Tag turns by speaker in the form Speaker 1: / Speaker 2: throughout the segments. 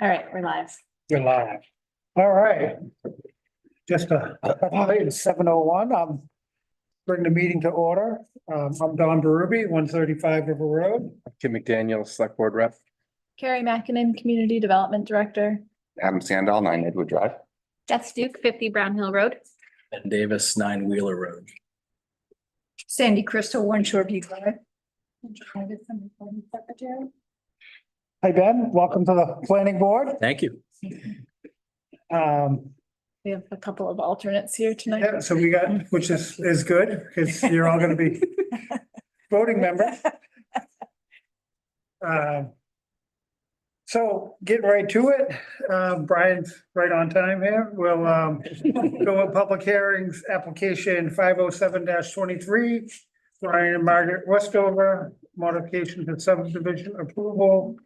Speaker 1: All right, we're live.
Speaker 2: You're live. All right. Just it's 7:01. Bring the meeting to order. I'm Don Berube, 135 River Road.
Speaker 3: Kim McDaniel, Select Board Rep.
Speaker 1: Carrie Mackinnon, Community Development Director.
Speaker 4: Adam Sandall, 9 Edward Drive.
Speaker 5: Jeff Duke, 50 Brown Hill Road.
Speaker 6: Ben Davis, 9 Wheeler Road.
Speaker 5: Sandy Crystal, One Shore View Drive.
Speaker 2: Hi, Ben. Welcome to the planning board.
Speaker 6: Thank you.
Speaker 1: We have a couple of alternates here tonight.
Speaker 2: Yeah, so we got, which is good because you're all going to be voting members. So getting right to it, Brian's right on time here. We'll go with public hearings, application 507-23. Brian and Margaret Westover, modification to subdivision approval,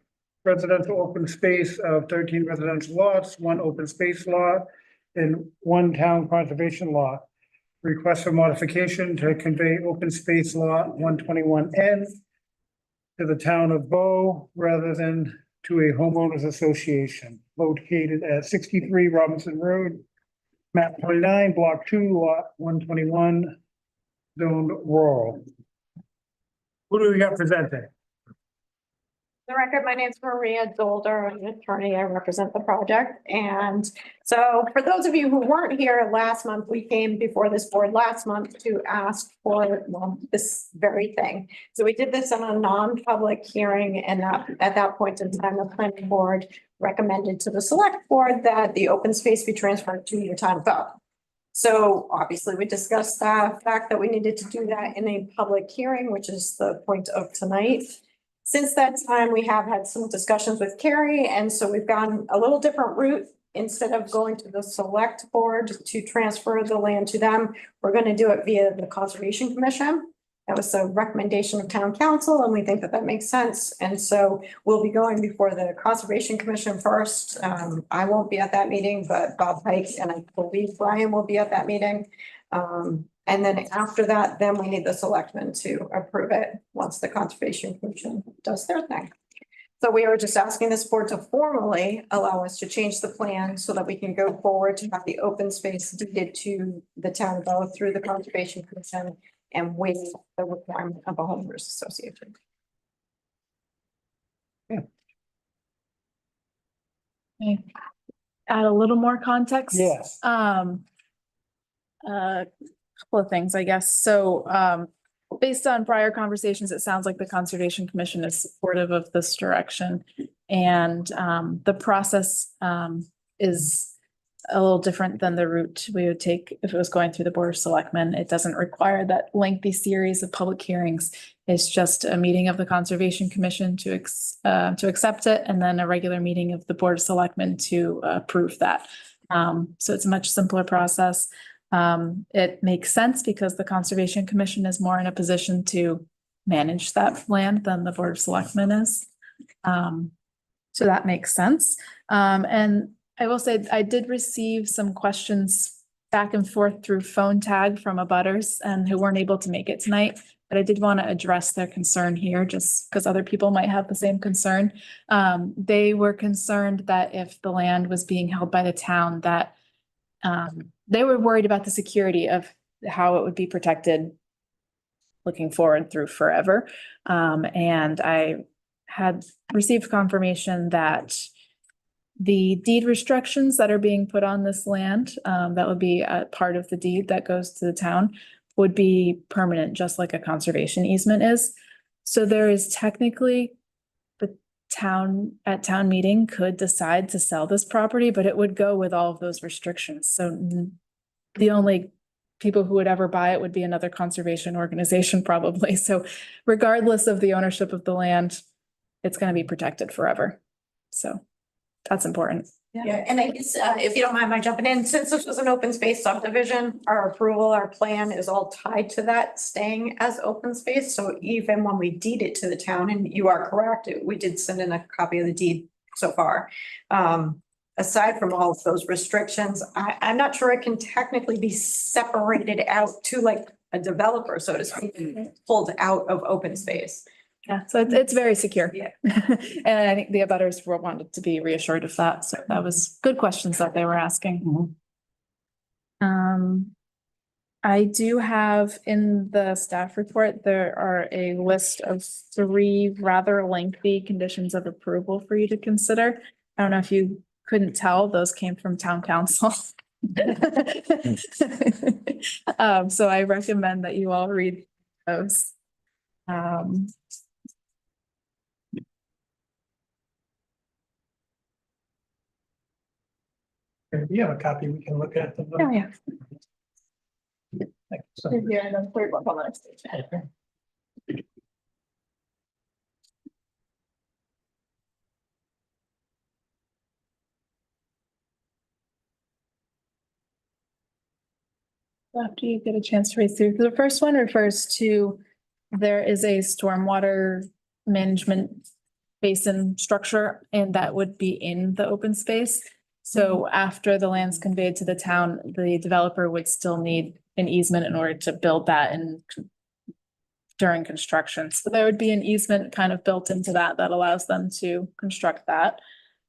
Speaker 2: residential open space of 13 residential lots, 1 open space lot, and 1 town conservation lot. Request for modification to convey open space lot 121N to the town of Bow rather than to a homeowners association located at 63 Robinson Road, map 29, block 2, lot 121, zoned rural. Who do we got presenting?
Speaker 5: The record, my name's Maria Dolder, I'm an attorney, I represent the project. And so for those of you who weren't here last month, we came before this board last month to ask for, well, this very thing. So we did this in a non-public hearing, and at that point in time, the planning board recommended to the select board that the open space be transferred to the town of Bow. So obviously we discussed the fact that we needed to do that in a public hearing, which is the point of tonight. Since that time, we have had some discussions with Carrie, and so we've gone a little different route. Instead of going to the select board to transfer the land to them, we're going to do it via the Conservation Commission. That was a recommendation of town council, and we think that that makes sense. And so we'll be going before the Conservation Commission first. I won't be at that meeting, but Bob Pike and I believe Brian will be at that meeting. And then after that, then we need the selectmen to approve it once the Conservation Commission does their thing. So we are just asking this board to formally allow us to change the plan so that we can go forward to have the open space deeded to the town of Bow through the Conservation Commission and waive the requirement of a homeowners association.
Speaker 1: Okay. Add a little more context.
Speaker 2: Yes.
Speaker 1: Couple of things, I guess. So, based on prior conversations, it sounds like the Conservation Commission is supportive of this direction. And, the process, is a little different than the route we would take if it was going through the Board of Selectmen. It doesn't require that lengthy series of public hearings. It's just a meeting of the Conservation Commission to accept it, and then a regular meeting of the Board of Selectmen to approve that. So it's a much simpler process. It makes sense because the Conservation Commission is more in a position to manage that land than the Board of Selectmen is. So that makes sense. And I will say I did receive some questions back and forth through phone tag from abutters and who weren't able to make it tonight. But I did want to address their concern here just because other people might have the same concern. They were concerned that if the land was being held by the town, that they were worried about the security of how it would be protected looking forward through forever. And I had received confirmation that the deed restrictions that are being put on this land, that would be a part of the deed that goes to the town, would be permanent, just like a conservation easement is. So there is technically the town at town meeting could decide to sell this property, but it would go with all of those restrictions. So the only people who would ever buy it would be another conservation organization probably. So regardless of the ownership of the land, it's going to be protected forever. So that's important.
Speaker 5: Yeah, and I guess, if you don't mind my jumping in, since this was an open space subdivision, our approval, our plan is all tied to that staying as open space. So even when we deed it to the town, and you are correct, we did send in a copy of the deed so far. Aside from all of those restrictions, I'm not sure it can technically be separated out to like a developer, so to speak, pulled out of open space.
Speaker 1: Yeah, so it's very secure.
Speaker 5: Yeah.
Speaker 1: And I think the abutters were wanted to be reassured of that. So that was good questions that they were asking. I do have in the staff report, there are a list of 3 rather lengthy conditions of approval for you to consider. I don't know if you couldn't tell, those came from town council. So I recommend that you all read those.
Speaker 7: If you have a copy, we can look at them.
Speaker 1: Oh, yeah.
Speaker 7: So,
Speaker 1: Yeah, and then third one on the next page.
Speaker 7: okay.
Speaker 1: After you get a chance to read through, the first one refers to, there is a stormwater management basin structure, and that would be in the open space. So after the land's conveyed to the town, the developer would still need an easement in order to build that and during construction. So there would be an easement kind of built into that that allows them to construct that.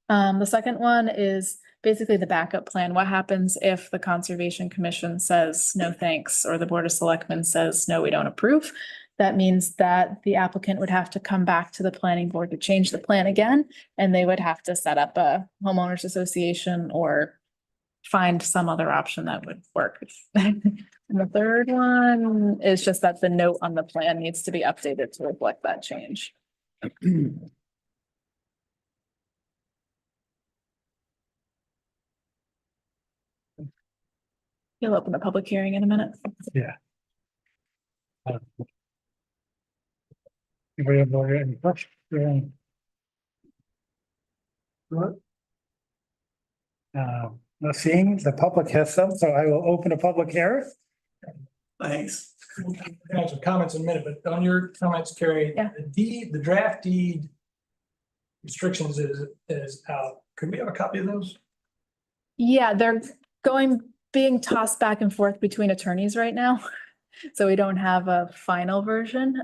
Speaker 1: The second one is basically the backup plan. What happens if the Conservation Commission says no thanks, or the Board of Selectmen says no, we don't approve? That means that the applicant would have to come back to the planning board to change the plan again, and they would have to set up a homeowners association or find some other option that would work. And the third one is just that the note on the plan needs to be updated to reflect that change. You'll open the public hearing in a minute.
Speaker 2: Anybody have any questions? Good. Not seeing the public has some, so I will open a public hearing.
Speaker 7: Thanks. We're gonna have some comments in a minute, but on your comments, Carrie,
Speaker 1: Yeah.
Speaker 7: the deed, the draft deed restrictions is out. Could we have a copy of those?
Speaker 1: Yeah, they're being tossed back and forth between attorneys right now. So we don't have a final version.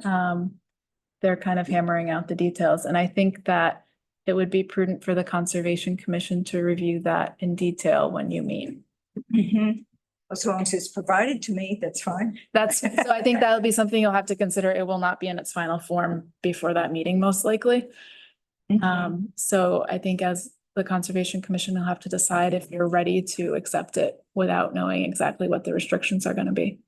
Speaker 1: They're kind of hammering out the details, and I think that it would be prudent for the Conservation Commission to review that in detail when you meet.
Speaker 8: As long as it's provided to me, that's fine.
Speaker 1: So I think that'll be something you'll have to consider. It will not be in its final form before that meeting, most likely. So I think as the Conservation Commission will have to decide if you're ready to accept it without knowing exactly what the restrictions are gonna be.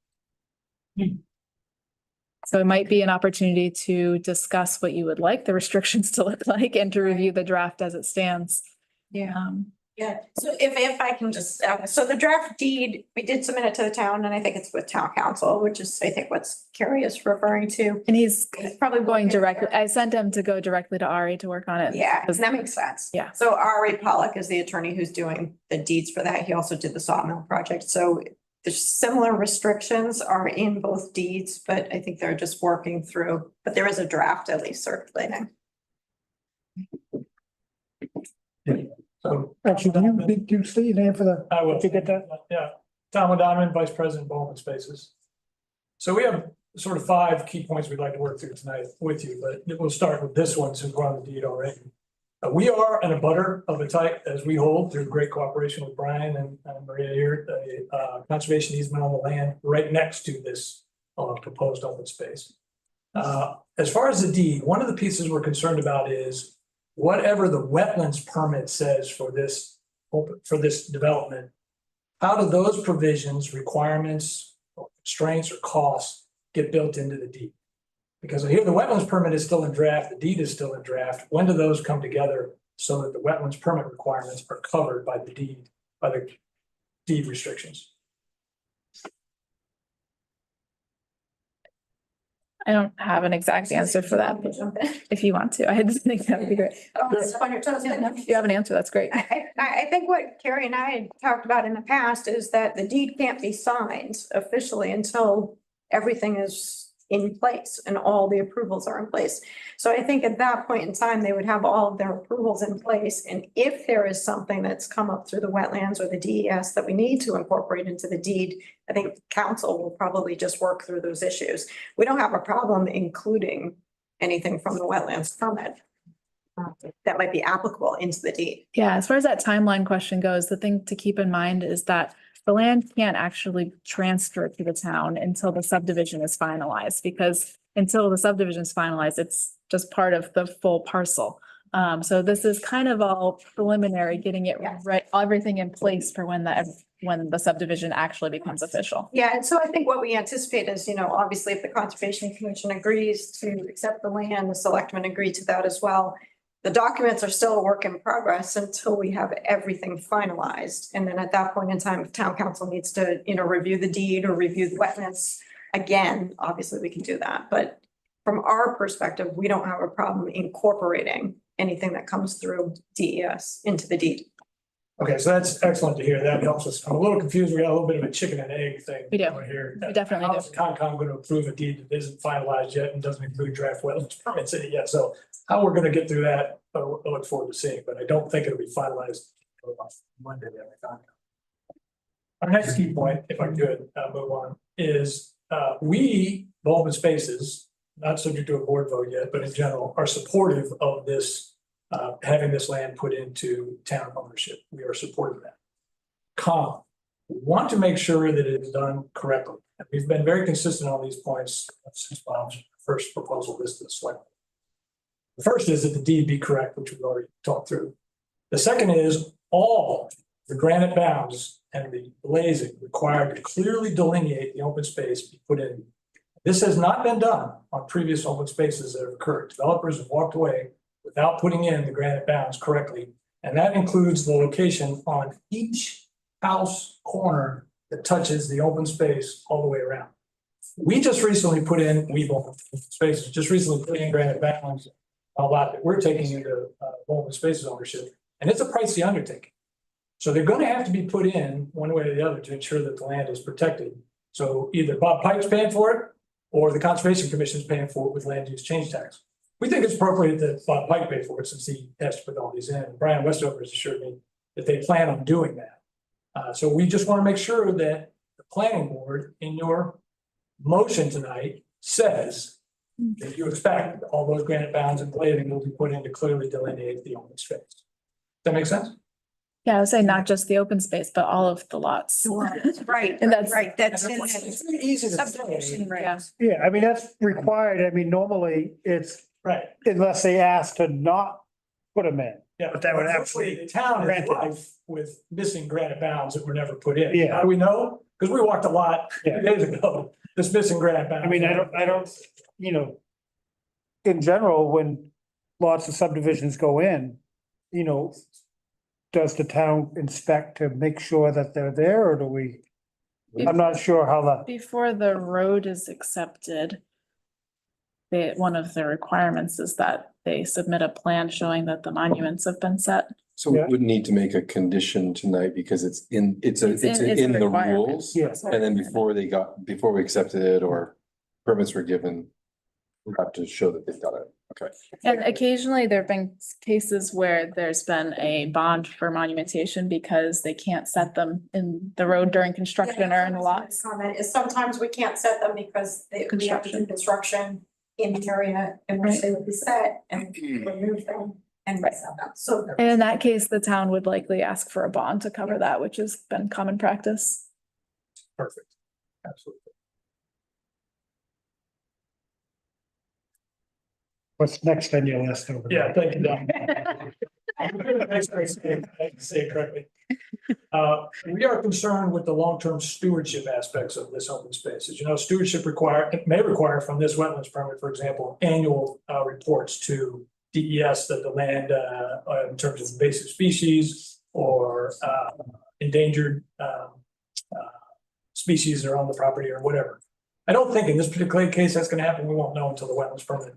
Speaker 1: So it might be an opportunity to discuss what you would like the restrictions to look like and to review the draft as it stands.
Speaker 8: Yeah.
Speaker 5: Yeah, so if I can just, so the draft deed, we did submit it to the town, and I think it's with town council, which is, I think, what's Carrie is referring to.
Speaker 1: And he's
Speaker 5: It's probably
Speaker 1: going directly, I sent him to go directly to Ari to work on it.
Speaker 5: Yeah, that makes sense.
Speaker 1: Yeah.
Speaker 5: So Ari Pollock is the attorney who's doing the deeds for that. He also did the sawmill project. So the similar restrictions are in both deeds, but I think they're just working through, but there is a draft at least circulating.
Speaker 7: So.
Speaker 2: Actually, did you say your name for the?
Speaker 7: I will.
Speaker 2: Did you get that?
Speaker 7: Yeah, Tom Donovan, Vice President, Bowman Spaces. So we have sort of 5 key points we'd like to work through tonight with you, but we'll start with this one since we're on the deed already. We are an abutter of the type as we hold through great cooperation with Brian and Maria here, conservation easement on the land right next to this proposed open space. As far as the deed, one of the pieces we're concerned about is whatever the wetlands permit says for this development, how do those provisions, requirements, or constraints, or costs get built into the deed? Because here the wetlands permit is still in draft, the deed is still in draft. When do those come together so that the wetlands permit requirements are covered by the deed restrictions?
Speaker 1: I don't have an exact answer for that, but if you want to, I just think that would be great. If you have an answer, that's great.
Speaker 5: I think what Carrie and I had talked about in the past is that the deed can't be signed officially until everything is in place and all the approvals are in place. So I think at that point in time, they would have all of their approvals in place. And if there is something that's come up through the wetlands or the DES that we need to incorporate into the deed, I think council will probably just work through those issues. We don't have a problem including anything from the wetlands permit that might be applicable into the deed.
Speaker 1: Yeah, as far as that timeline question goes, the thing to keep in mind is that the land can't actually transfer to the town until the subdivision is finalized, because until the subdivision is finalized, it's just part of the full parcel. So this is kind of all preliminary, getting it
Speaker 5: Yes.
Speaker 1: right, everything in place for when the subdivision actually becomes official.
Speaker 5: Yeah, and so I think what we anticipate is, obviously if the Conservation Commission agrees to accept the land, the selectmen agree to that as well. The documents are still a work in progress until we have everything finalized. And then at that point in time, if town council needs to, review the deed or review the wetlands again, obviously we can do that. But from our perspective, we don't have a problem incorporating anything that comes through DES into the deed.
Speaker 7: Okay, so that's excellent to hear. That helps us. I'm a little confused. We got a little bit of a chicken and egg thing.
Speaker 1: We do.
Speaker 7: going Here.
Speaker 1: We definitely
Speaker 7: How is Concom going to approve a deed that isn't finalized yet and doesn't include draft wetlands permits in it yet? So how we're going to get through that, I look forward to seeing, but I don't think it'll be finalized until Monday. Our next key point, if I could move on, is we, the open spaces, not subject to a board vote yet, but in general, are supportive of this, having this land put into town ownership. We are supportive of that. We want to make sure that it is done correctly. And we've been very consistent on these points since Bob's first proposal this to the select. The first is that the deed be correct, which we've already talked through. The second is all the granite bounds and the blazing required to clearly delineate the open space be put in. This has not been done on previous open spaces that have occurred. Developers have walked away without putting in the granite bounds correctly. And that includes the location on each house corner that touches the open space all the way around. We just recently put in, spaces, just recently put in granite bounds, a lot that we're taking into open spaces ownership, and it's a pricey undertaking. So they're going to have to be put in one way or the other to ensure that the land is protected. So either Bob Pike's paying for it, or the Conservation Commission is paying for it with land use change tax. We think it's appropriate that Bob Pike pay for it since he has to put all these in. Brian Westover has assured me that they plan on doing that. So we just want to make sure that the planning board in your motion tonight says that you expect all those granite bounds and blading will be put in to clearly delineate the open space. Does that make sense?
Speaker 1: Yeah, I would say not just the open space, but all of the lots.
Speaker 8: Right,
Speaker 1: And that's-
Speaker 8: right, that's in
Speaker 7: It's
Speaker 8: that
Speaker 7: very easy to say.
Speaker 8: subdivision, right?
Speaker 1: Yeah.
Speaker 2: Yeah, I mean, that's required. I mean, normally it's
Speaker 7: Right.
Speaker 2: unless they ask to not put them in.
Speaker 7: Yeah,
Speaker 2: But that would have to
Speaker 7: unfortunately,
Speaker 2: be
Speaker 7: the town is
Speaker 2: granted.
Speaker 7: rife with missing granite bounds that were never put in.
Speaker 2: Yeah.
Speaker 7: How do we know? Because we walked a lot
Speaker 2: Yeah.
Speaker 7: 2 days ago, this missing granite bound.
Speaker 2: I mean, I don't, you know, in general, when lots of subdivisions go in, does the town inspect to make sure that they're there, or do we? I'm not sure how that,
Speaker 1: Before the road is accepted, one of the requirements is that they submit a plan showing that the monuments have been set.
Speaker 3: So we
Speaker 2: Yeah.
Speaker 3: would need to make a condition tonight because it's in the
Speaker 1: requirement.
Speaker 3: rules.
Speaker 2: yes,
Speaker 3: And then before we accepted it or permits were given, we have to show that they've done it. Okay.
Speaker 1: And occasionally there've been cases where there's been a bond for monumentation because they can't set them in the road during construction or in the lots.
Speaker 5: Comment is sometimes we can't set them because we have to do construction in the area in which they would be set and remove them and reset them. So
Speaker 1: And in that case, the town would likely ask for a bond to cover that, which has been common practice.
Speaker 7: Perfect. Absolutely.
Speaker 2: what's next on your list over there?
Speaker 7: Yeah, thank you, Don. Thanks for saying it correctly. We are concerned with the long-term stewardship aspects of this open space. As you know, stewardship may require from this wetlands permit, for example, annual reports to DES that the land in terms of invasive species or endangered species that are on the property or whatever. I don't think in this particular case that's going to happen. We won't know until the wetlands permit,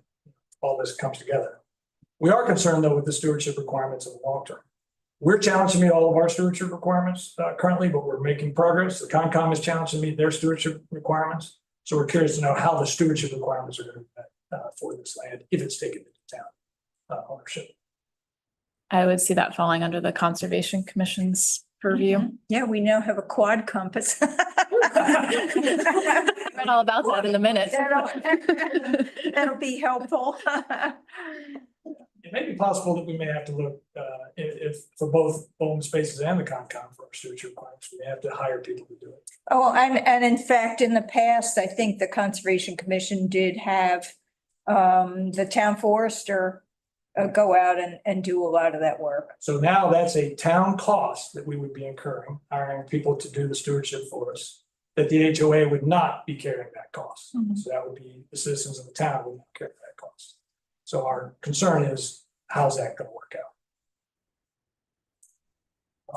Speaker 7: all this comes together. We are concerned though with the stewardship requirements in the long term. We're challenged to meet all of our stewardship requirements currently, but we're making progress. The Concom is challenged to meet their stewardship requirements. So we're curious to know how the stewardship requirements are going to be met for this land if it's taken into town ownership.
Speaker 1: I would see that falling under the Conservation Commission's purview.
Speaker 8: Yeah, we now have a quad compass.
Speaker 1: Read all about that in a minute.
Speaker 8: That'll be helpful.
Speaker 7: It may be possible that we may have to look, if for both open spaces and the Concom for our stewardship requirements, we may have to hire people to do it.
Speaker 8: Oh, and in fact, in the past, I think the Conservation Commission did have the town forester go out and do a lot of that work.
Speaker 7: So now that's a town cost that we would be incurring, hiring people to do the stewardship for us. That the HOA would not be carrying that cost.
Speaker 1: Mhm.
Speaker 7: So that would be the citizens of the town would not carry that cost. So our concern is, how's that gonna work out?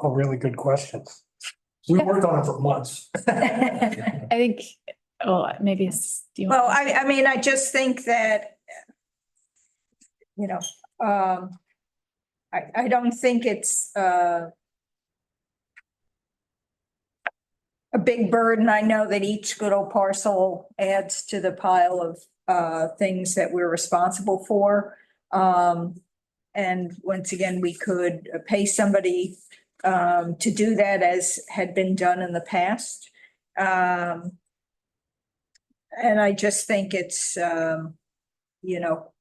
Speaker 2: Oh, really good questions.
Speaker 7: We worked on it for months.
Speaker 1: I think, well, maybe it's, do you?
Speaker 8: Well, I mean, I just think that, you know, I don't think it's a big burden. I know that each little parcel adds to the pile of things that we're responsible for. And once again, we could pay somebody to do that as had been done in the past. And I just think it's, you know,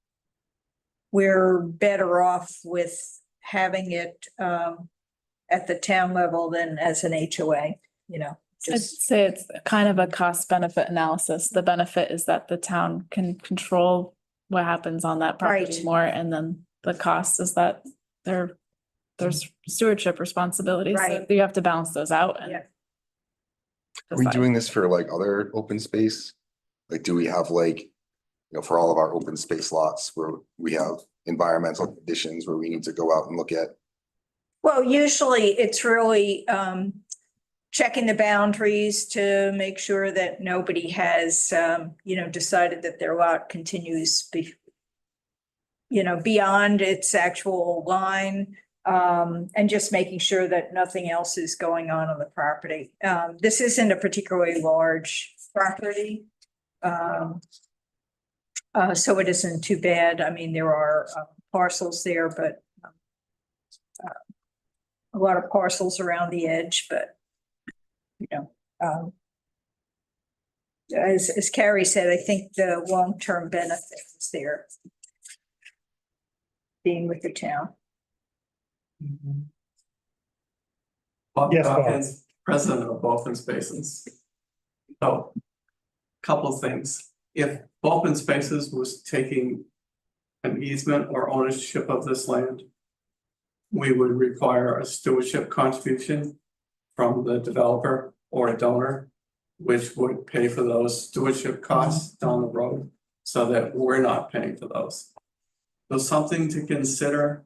Speaker 8: we're better off with having it at the town level than as an HOA, you know.
Speaker 1: I'd
Speaker 8: Just,
Speaker 1: say it's kind of a cost benefit analysis. The benefit is that the town can control what happens on that property
Speaker 8: Right.
Speaker 1: more, and then the cost is that there's stewardship responsibilities. So
Speaker 8: Right.
Speaker 1: you have to balance those out and.
Speaker 8: Yeah.
Speaker 9: Are we
Speaker 1: decide.
Speaker 9: doing this for like other open space? Like, do we have like, you know, for all of our open space lots where we have environmental conditions where we need to go out and look at?
Speaker 8: well, usually it's really checking the boundaries to make sure that nobody has, you know, decided that their lot continues you know, beyond its actual line, and just making sure that nothing else is going on the property. This isn't a particularly large property. So it isn't too bad. I mean, there are parcels there, but a lot of parcels around the edge, but you know, as Carrie said, I think the long-term benefit is there. Being with the town.
Speaker 10: Bob
Speaker 2: Yes, Bob.
Speaker 10: Dawkins, president of Open Spaces. So, couple things. If Open Spaces was taking an easement or ownership of this land, we would require a stewardship contribution from the developer or a donor, which would pay for those stewardship costs down the road, so that we're not paying for those. So something to consider,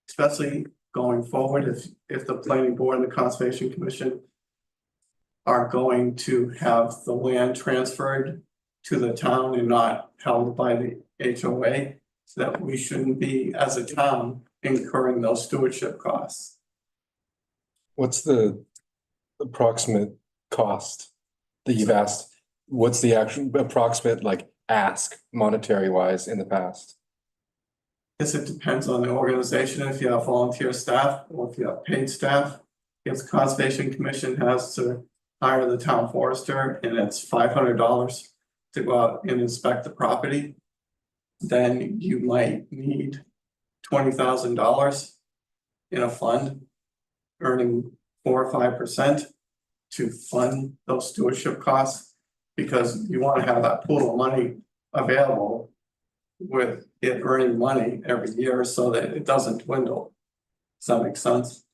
Speaker 10: especially going forward, if the planning board and the conservation commission are going to have the land transferred to the town and not held by the HOA, so that we shouldn't be, as a town, incurring those stewardship costs.
Speaker 3: What's the approximate cost that you've asked? What's the actual approximate like ask monetary wise in the past?
Speaker 10: Guess it depends on the organization, if you have volunteer staff or if you have paid staff. If the Conservation Commission has to hire the town forester and it's $500 to go out and inspect the property, then you might need $20,000 in a fund, earning 4 or 5% to fund those stewardship costs, because you want to have that pool of money available with it earning money every year so that it doesn't dwindle. Does that make sense?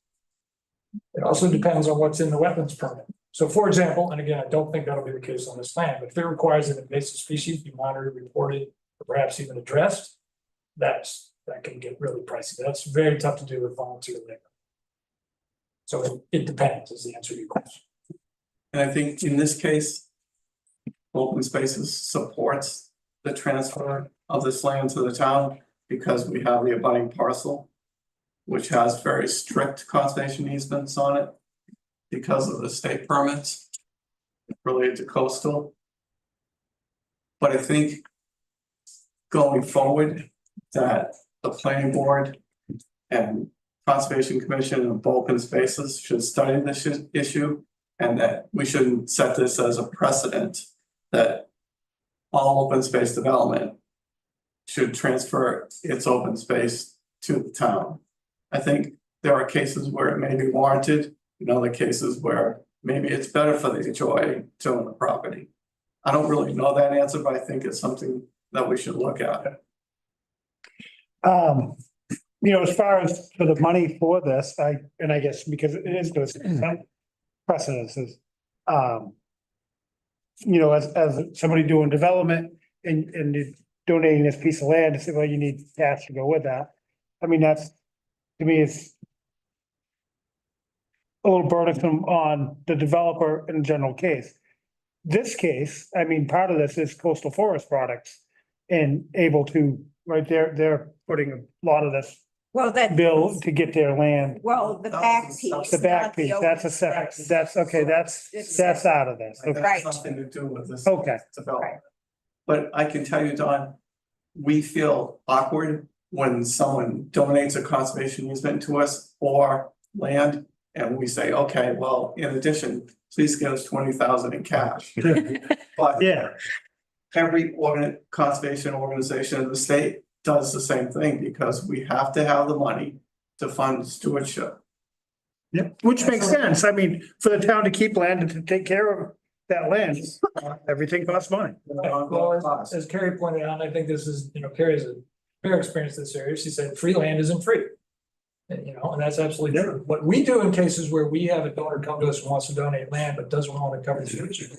Speaker 7: It also depends on what's in the wetlands permit. So for example, and again, I don't think that'll be the case on this plan, but if it requires an invasive species be monitored, reported, or perhaps even addressed, that can get really pricey. That's very tough to do with volunteer labor. So it depends is the answer to your question.
Speaker 10: And I think in this case, Open Spaces supports the transfer of this land to the town because we have the abutting parcel, which has very strict conservation easements on it because of the state permits related to coastal. But I think going forward, that the planning board and Conservation Commission of open spaces should study this issue. And that we shouldn't set this as a precedent that all open space development should transfer its open space to the town. I think there are cases where it may be warranted, in other cases where maybe it's better for the HOA to own the property. I don't really know that answer, but I think it's something that we should look at.
Speaker 2: As far as for the money for this, I guess because it is those precedences. As somebody doing development and you're donating this piece of land, and say, well, you need cash to go with that. I mean, that's, to me, it's a little burdensome on the developer in the general case. This case, I mean, part of this is Coastal Forest Products and able to, right there, they're putting a lot of this
Speaker 8: Well, that.
Speaker 2: bill to get their land.
Speaker 8: Well, the back piece.
Speaker 2: The back
Speaker 8: not the
Speaker 2: piece,
Speaker 8: open
Speaker 2: that's a separate,
Speaker 8: space.
Speaker 2: that's, okay, that's out of this. Okay.
Speaker 8: Right.
Speaker 10: That's nothing to do with this
Speaker 2: Okay.
Speaker 10: development. But I can tell you, Don, we feel awkward when someone donates a conservation easement to us or land. And we say, okay, well, in addition, please give us 20,000 in cash. But
Speaker 2: Yeah,
Speaker 10: every conservation organization in the state does the same thing because we have to have the money to fund stewardship.
Speaker 2: yeah, which makes sense. I mean, for the town to keep land and to take care of that land, everything costs money.
Speaker 7: Well, as Carrie pointed out, and I think this is, Carrie has a fair experience in this area. She said free land isn't free. And that's absolutely true. What we do in cases where we have a donor come to us and wants to donate land, but doesn't want to cover the stewardship,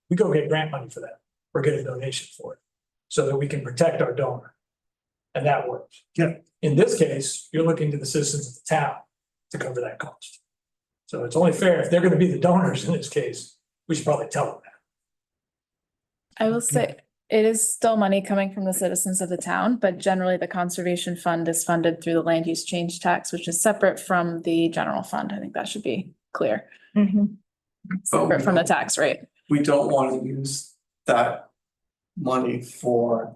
Speaker 7: we go get grant money for that or get a donation for it so that we can protect our donor. And that works.
Speaker 2: Yeah.
Speaker 7: In this case, you're looking to the citizens of the town to cover that cost. So it's only fair if they're going to be the donors in this case, we should probably tell them that.
Speaker 1: I will say, it is still money coming from the citizens of the town, but generally the conservation fund is funded through the land use change tax, which is separate from the general fund. I think that should be clear.
Speaker 8: Mhm.
Speaker 1: Separate from the tax rate.
Speaker 10: We don't want to use that money for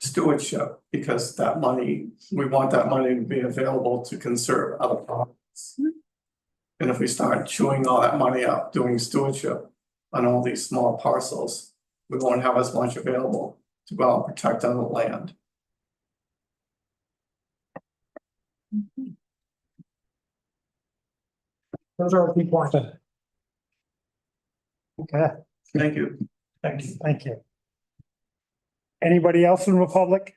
Speaker 10: stewardship because that money, we want that money to be available to conserve other properties. And if we start chewing all that money up, doing stewardship on all these small parcels, we won't have as much available to go out and protect other land.
Speaker 7: Those are our key points.
Speaker 2: Okay,
Speaker 10: Thank you.
Speaker 7: Thank you.
Speaker 2: thank you. Anybody else in the public?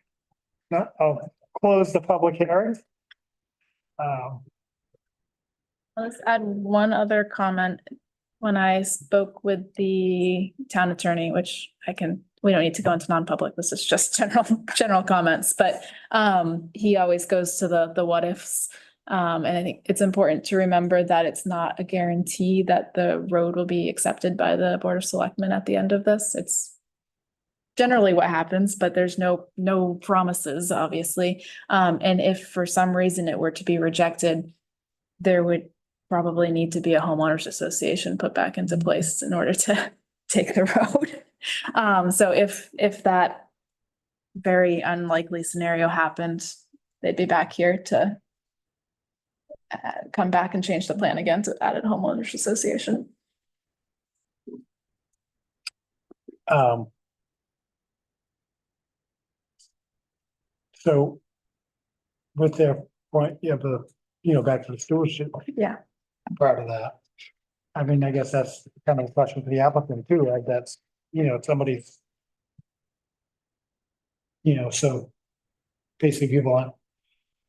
Speaker 2: No, I'll close the public hearing.
Speaker 1: Let's add one other comment. When I spoke with the town attorney, which we don't need to go into non-public, this is just general comments, but he always goes to the what ifs. And I think it's important to remember that it's not a guarantee that the road will be accepted by the Board of Selectmen at the end of this. It's generally what happens, but there's no promises, obviously. And if for some reason it were to be rejected, there would probably need to be a homeowners association put back into place in order to take the road. So if that very unlikely scenario happened, they'd be back here to come back and change the plan again to add a homeowners association.
Speaker 2: So with their point, back to the stewardship.
Speaker 1: Yeah.
Speaker 2: Part of that. I mean, I guess that's kind of a question for the applicant too, right? That's, somebody's. So basically people aren't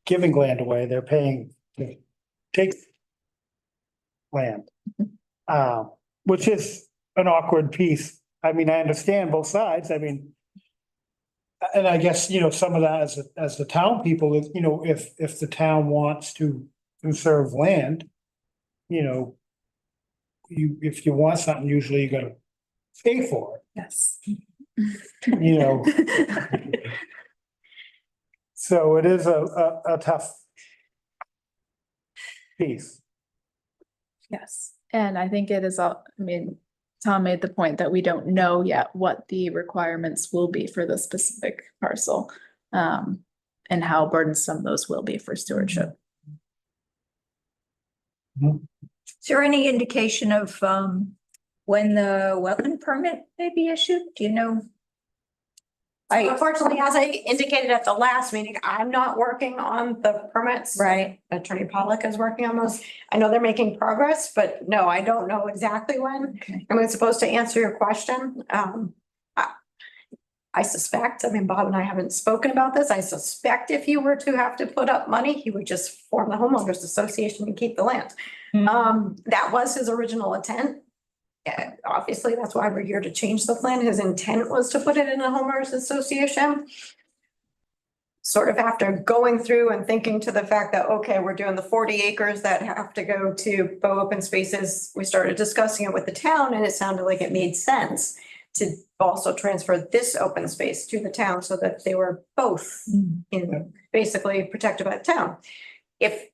Speaker 2: giving land away, they're paying to take land. Which is an awkward piece. I mean, I understand both sides. I mean. And I guess, some of that as the town people, if the town wants to conserve land. If you want something, usually you gotta pay for
Speaker 1: Yes.
Speaker 2: it, So it is a tough piece.
Speaker 1: Yes, and I think it is Tom made the point that we don't know yet what the requirements will be for the specific parcel. And how burdensome those will be for stewardship.
Speaker 8: Is there any indication of, when the wetland permit may be issued? Do you know?
Speaker 5: Unfortunately, as I indicated at the last meeting, I'm not working on the permits.
Speaker 8: Right,
Speaker 5: Attorney Pollock is working on those. I know they're making progress, but no, I don't know exactly when.
Speaker 8: okay.
Speaker 5: I'm supposed to answer your question. I suspect, I mean, Bob and I haven't spoken about this. I suspect if you were to have to put up money, he would just form the homeowners association and keep the land. That was his original intent. Yeah, obviously, that's why we're here to change the plan. His intent was to put it in a homeowners association. Sort of after going through and thinking to the fact that, okay, we're doing the 40 acres that have to go to Bow Open Spaces. We started discussing it with the town and it sounded like it made sense to also transfer this open space to the town so that they were both in basically protected by the town. If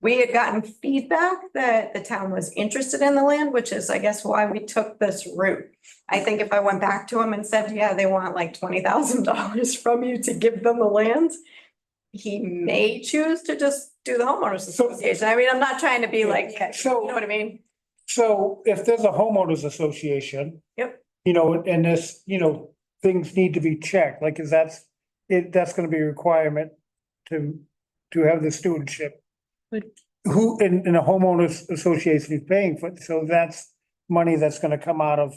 Speaker 5: we had gotten feedback that the town was interested in the land, which is, I guess, why we took this route. I think if I went back to him and said, yeah, they want like $20,000 from you to give them the land, he may choose to just do the homeowners association. I mean, I'm not trying to be like, you know what I mean?
Speaker 2: So if there's a homeowners association.
Speaker 5: Yep.
Speaker 2: You know, and this, you know, things need to be checked, like, is that's gonna be a requirement to have the stewardship. Who in a homeowners association is paying for it, so that's money that's gonna come out of.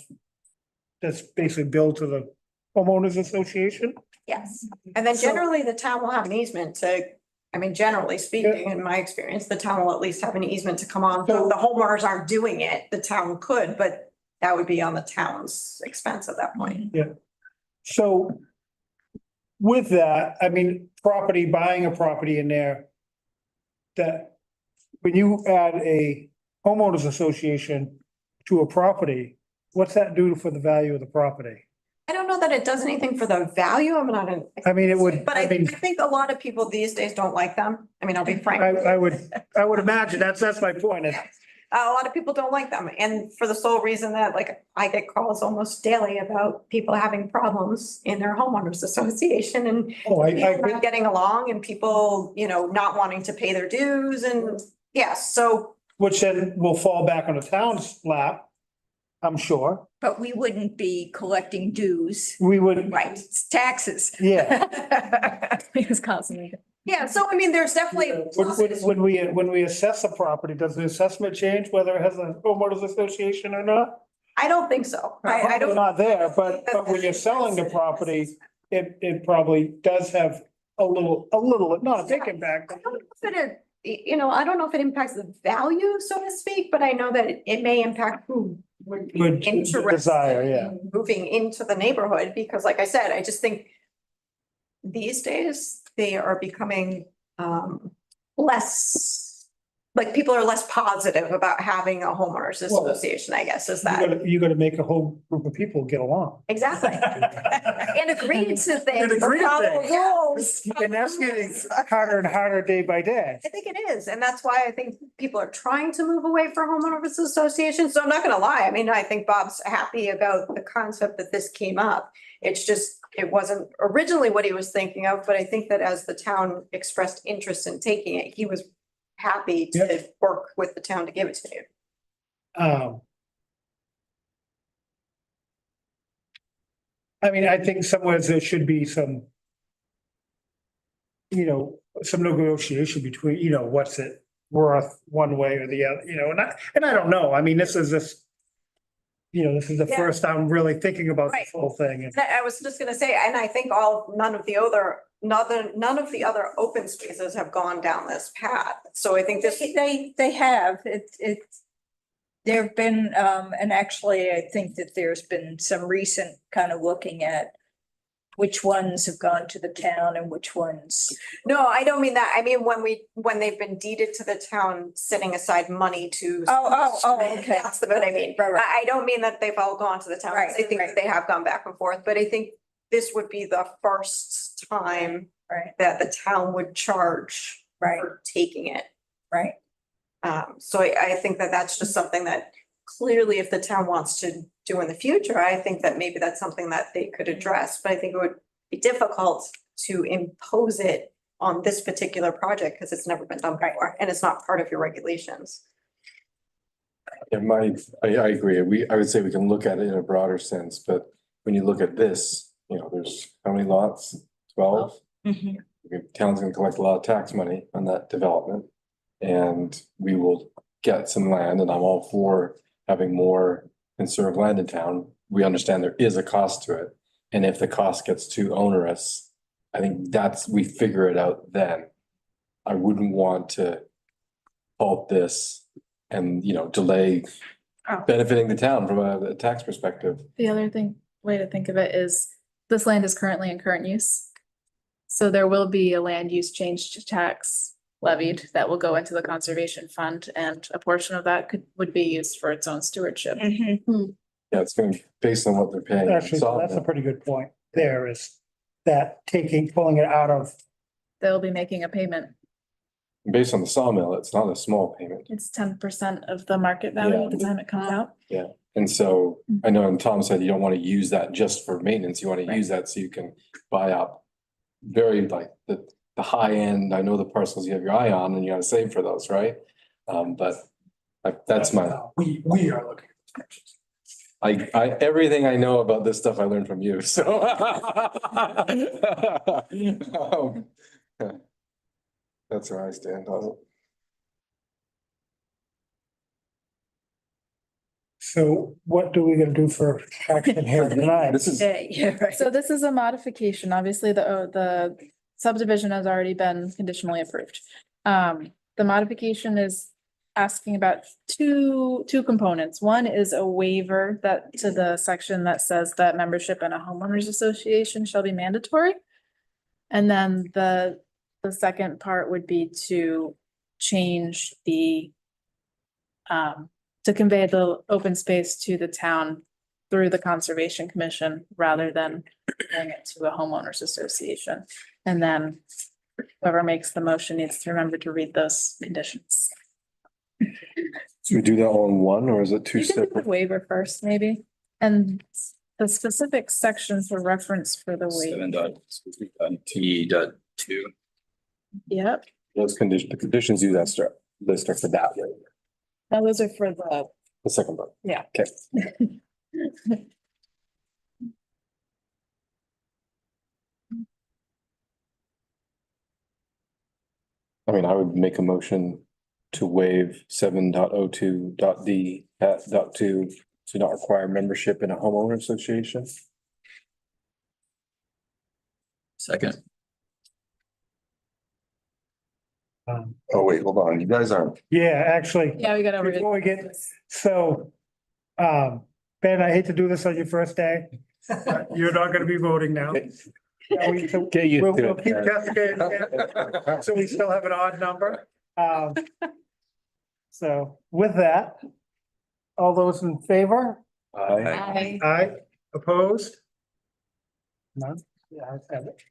Speaker 2: That's basically billed to the homeowners association.
Speaker 5: Yes. And then generally the town will have an easement to, I mean, generally speaking, in my experience, the town will at least have an easement to come on. So if the homeowners aren't doing it, the town could, but that would be on the town's expense at that point.
Speaker 2: So with that, I mean, buying a property in there. That when you add a homeowners association to a property, what's that do for the value of the property?
Speaker 5: I don't know that it does anything for the value. I'm not an.
Speaker 2: I mean, it would,
Speaker 5: But I think a lot of people these days don't like them. I mean, I'll be frank.
Speaker 2: I would imagine, that's my point.
Speaker 5: A lot of people don't like them. And for the sole reason that like I get calls almost daily about people having problems in their homeowners association and
Speaker 2: Oh,
Speaker 5: people not getting along and people, you know, not wanting to pay their dues and yes, so.
Speaker 2: Which then will fall back on the town's lap, I'm sure.
Speaker 8: But we wouldn't be collecting dues.
Speaker 2: We would.
Speaker 5: Right.
Speaker 8: It's taxes.
Speaker 2: Yeah.
Speaker 1: He was constantly.
Speaker 5: Yeah, so I mean, there's definitely.
Speaker 2: When we assess a property, does the assessment change whether it has a homeowners association or not?
Speaker 5: I don't think so. I don't.
Speaker 2: Not there, but when you're selling the property, it probably does have a little, not a big impact.
Speaker 5: I don't know if it, you know, I don't know if it impacts the value, so to speak, but I know that it may impact who would be
Speaker 2: Would
Speaker 5: interested
Speaker 2: desire, yeah.
Speaker 5: in moving into the neighborhood, because like I said, I just think these days they are becoming less, like people are less positive about having a homeowners association, I guess, is that.
Speaker 2: You gotta make a whole group of people get along.
Speaker 5: Exactly. And agree to things.
Speaker 2: And agree to
Speaker 5: follow
Speaker 2: things.
Speaker 5: rules.
Speaker 2: And that's getting harder and harder day by day.
Speaker 5: I think it is, and that's why I think people are trying to move away from homeowners associations. So I'm not gonna lie, I mean, I think Bob's happy about the concept that this came up. It's just, it wasn't originally what he was thinking of, but I think that as the town expressed interest in taking it, he was happy to work with the town to give it to you.
Speaker 2: I mean, I think somewhere there should be some, you know, some negotiation between, you know, what's it worth one way or the other, you know, and I don't know. I mean, this is the
Speaker 5: Yeah.
Speaker 2: first I'm really thinking about
Speaker 5: Right.
Speaker 2: this whole thing. And
Speaker 5: I was just gonna say, and I think none of the other open spaces have gone down this path. So I think this.
Speaker 8: They have, it's, there've been, and actually, I think that there's been some recent kind of looking at which ones have gone to the town and which ones.
Speaker 5: No, I don't mean that. I mean, when they've been deeded to the town, setting aside money to.
Speaker 8: Okay.
Speaker 5: That's the what I mean.
Speaker 8: Right.
Speaker 5: I don't mean that they've all gone to the town.
Speaker 8: Right,
Speaker 5: I think that they have gone back and forth, but I think this would be the first time
Speaker 8: Right,
Speaker 5: that the town would charge
Speaker 8: right,
Speaker 5: for taking it.
Speaker 8: right.
Speaker 5: So I think that that's just something that clearly if the town wants to do in the future, I think that maybe that's something that they could address, but I think it would be difficult to impose it on this particular project because it's never been done before and it's not part of your regulations.
Speaker 3: I agree. I would say we can look at it in a broader sense, but when you look at this, there's how many lots? 12?
Speaker 8: Mhm.
Speaker 3: The town's gonna collect a lot of tax money on that development. And we will get some land, and I'm all for having more conserved land in town. We understand there is a cost to it. And if the cost gets too onerous, I think we figure it out then. I wouldn't want to halt this and, delay
Speaker 8: Oh.
Speaker 3: benefiting the town from a tax perspective.
Speaker 1: The other way to think of it is this land is currently in current use. So there will be a land use change to tax levied that will go into the conservation fund, and a portion of that would be used for its own stewardship.
Speaker 8: Mhm.
Speaker 3: Yeah, it's gonna be based on what they're paying.
Speaker 2: Actually, that's a pretty good point. There is that pulling it out of,
Speaker 1: They'll be making a payment.
Speaker 3: Based on the sawmill, it's not a small payment.
Speaker 1: It's 10% of the market value at the time it comes out.
Speaker 3: And so I know, and Tom said you don't want to use that just for maintenance. You want to use that so you can buy up very like the high end. I know the parcels you have your eye on and you gotta save for those, right? But that's my,
Speaker 7: We are looking at options.
Speaker 3: everything I know about this stuff I learned from you, so. That's where I stand on it.
Speaker 2: so what do we gonna do for action here tonight?
Speaker 3: This is,
Speaker 8: Yeah, right.
Speaker 1: So this is a modification. Obviously, the subdivision has already been conditionally approved. The modification is asking about two components. One is a waiver to the section that says that membership in a homeowners association shall be mandatory. And then the second part would be to change to convey the open space to the town through the Conservation Commission rather than bring it to a homeowners association. And then whoever makes the motion needs to remember to read those conditions.
Speaker 3: so we do that all in one, or is it two
Speaker 1: You can do the
Speaker 3: separate?
Speaker 1: waiver first, maybe, and the specific sections for reference for the waiver.
Speaker 6: 7.T.2.
Speaker 1: Yep,
Speaker 3: Those the conditions you list are for that, right?
Speaker 1: now those are for the,
Speaker 3: The second part.
Speaker 1: yeah.
Speaker 3: Okay. I mean, I would make a motion to waive 7.02.D at .2 to not require membership in a homeowner association.
Speaker 6: Second.
Speaker 9: Oh, wait, hold on. You guys aren't,
Speaker 2: Yeah, actually,
Speaker 1: Yeah, we got over.
Speaker 2: before we get, so, Ben, I hate to do this on your first day. You're not gonna be voting now. So
Speaker 3: Get used
Speaker 2: We'll
Speaker 3: to
Speaker 2: we'll
Speaker 3: it.
Speaker 2: keep Jessica, so we still have an odd number. So with that, all those in favor?
Speaker 3: Aye.
Speaker 2: Aye, opposed? None? Yeah, I have it.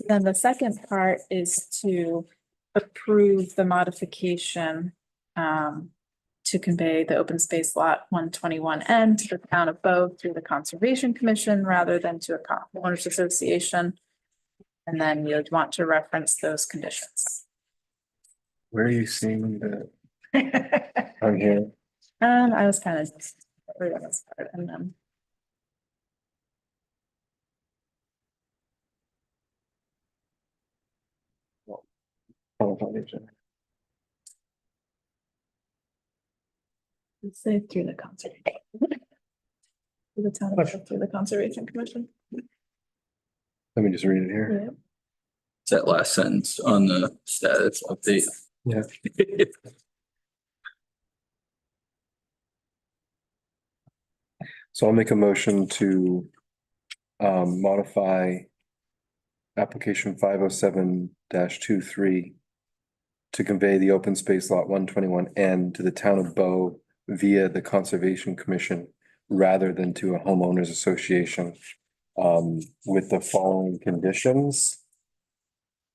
Speaker 1: Then the second part is to approve the modification to convey the open space lot 121N to the town of Bow through the Conservation Commission rather than to a homeowners association. And then you'd want to reference those conditions.
Speaker 3: Where are you seeing that? I'm here.
Speaker 1: I was kind of just reading this part and then. Say through the conservation. Through the town, of- through the Conservation Commission.
Speaker 3: Let me just read it here.
Speaker 1: Yeah.
Speaker 6: It's that last sentence on the status update.
Speaker 3: Yeah. So I'll make a motion to modify application 507-23 to convey the open space lot 121N to the town of Bow via the Conservation Commission rather than to a homeowners association with the following conditions.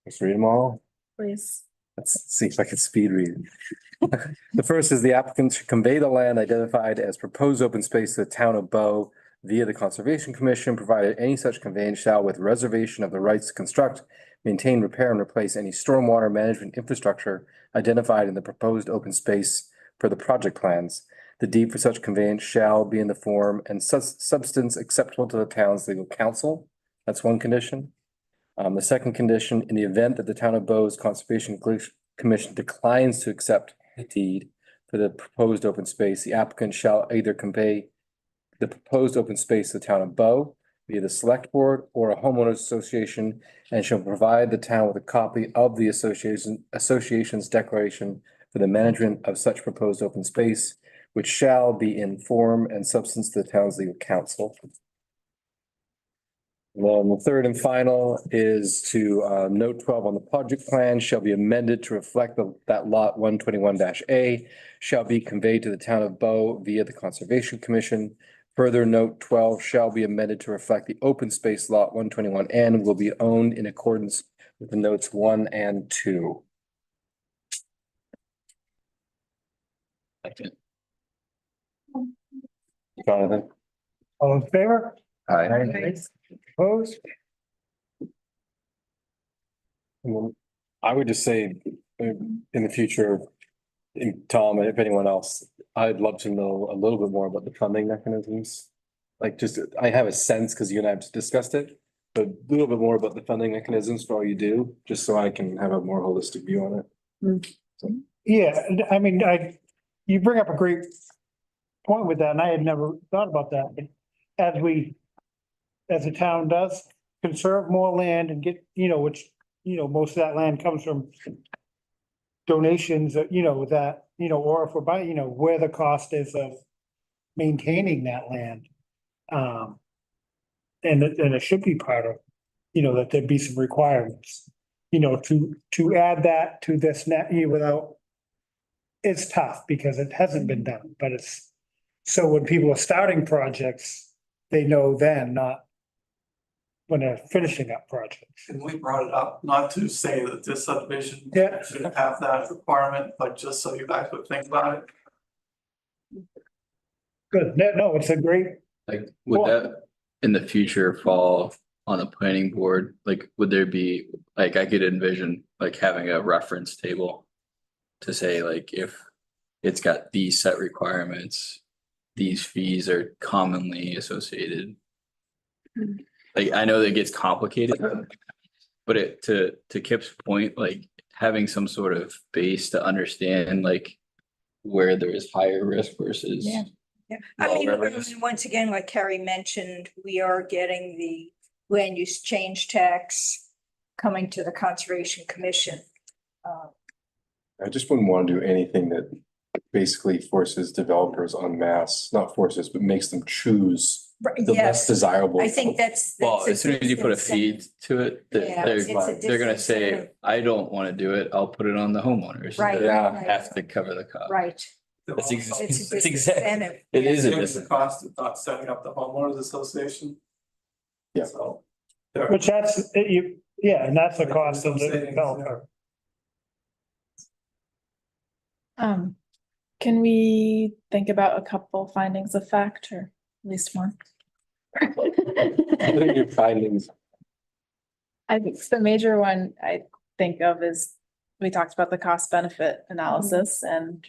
Speaker 3: Let's read them all.
Speaker 1: Please.
Speaker 3: Let's see if I can speed read. The first is the applicant should convey the land identified as proposed open space to the town of Bow via the Conservation Commission, provided any such conveyance shall, with reservation of the rights to construct, maintain, repair, and replace any stormwater management infrastructure identified in the proposed open space for the project plans. The deed for such conveyance shall be in the form and substance acceptable to the town's legal counsel. That's one condition. The second condition, in the event that the town of Bo's Conservation Commission declines to accept the deed for the proposed open space, the applicant shall either convey the proposed open space to the town of Bo via the select board or a homeowners association, and shall provide the town with a copy of the association's declaration for the management of such proposed open space, which shall be in form and substance to the town's legal counsel. And then the third and final is to note 12 on the project plan shall be amended to reflect that lot 121-A shall be conveyed to the town of Bo via the Conservation Commission. Further, note 12 shall be amended to reflect the open space lot 121N will be owned in accordance with the notes 1 and 2. Jonathan?
Speaker 2: All in favor?
Speaker 4: Aye.
Speaker 2: Opposed?
Speaker 3: Well, I would just say, in the future, Tom, and if anyone else, I'd love to know a little bit more about the funding mechanisms. Like just, I have a sense, because you and I have discussed it, but a little bit more about the funding mechanisms for all you do, just so I can have a more holistic view on it.
Speaker 2: Yeah, I mean, you bring up a great point with that, and I had never thought about that, but as the town does conserve more land and get, which, most of that land comes from donations, that, or if we're buying, where the cost is of maintaining that land. And it should be part of, that there'd be some requirements, to add that to this net without. It's tough because it hasn't been done, but so when people are starting projects, they know then, not when they're finishing up projects.
Speaker 10: And we brought it up, not to say that this subdivision
Speaker 2: Yeah.
Speaker 10: should have that requirement, but just so you guys would think about it.
Speaker 2: Good, no, it's a great,
Speaker 6: Like, would that in the future fall on the planning board? Like, would there be, like, I could envision like having a reference table to say like, if it's got these set requirements, these fees are commonly associated. Like, I know that gets complicated, but to Kip's point, like having some sort of base to understand like where there is higher risk versus.
Speaker 8: Yeah. Once again, like Carrie mentioned, we are getting the land use change tax coming to the Conservation Commission.
Speaker 3: I just wouldn't want to do anything that basically forces developers en masse, not forces, but makes them choose the less
Speaker 8: Yes,
Speaker 3: desirable.
Speaker 8: I think that's.
Speaker 6: Well,
Speaker 8: that's a
Speaker 6: as soon as you put a feed to it,
Speaker 8: Yeah,
Speaker 6: they're gonna say,
Speaker 8: disincentive.
Speaker 6: I don't wanna do it, I'll put it on the homeowners.
Speaker 8: Right,
Speaker 3: Yeah.
Speaker 8: right.
Speaker 6: Have to cover the cost.
Speaker 8: Right,
Speaker 6: That's
Speaker 8: it's a
Speaker 6: That's exactly,
Speaker 8: disincentive.
Speaker 6: it is a
Speaker 10: There's the
Speaker 6: disincentive.
Speaker 10: cost of not setting up the homeowners association.
Speaker 3: Yeah.
Speaker 10: So.
Speaker 2: which and that's the cost of the developer.
Speaker 1: Can we think about a couple findings of fact or at least one?
Speaker 3: What are your findings?
Speaker 1: I think the major one I think of is, we talked about the cost benefit analysis and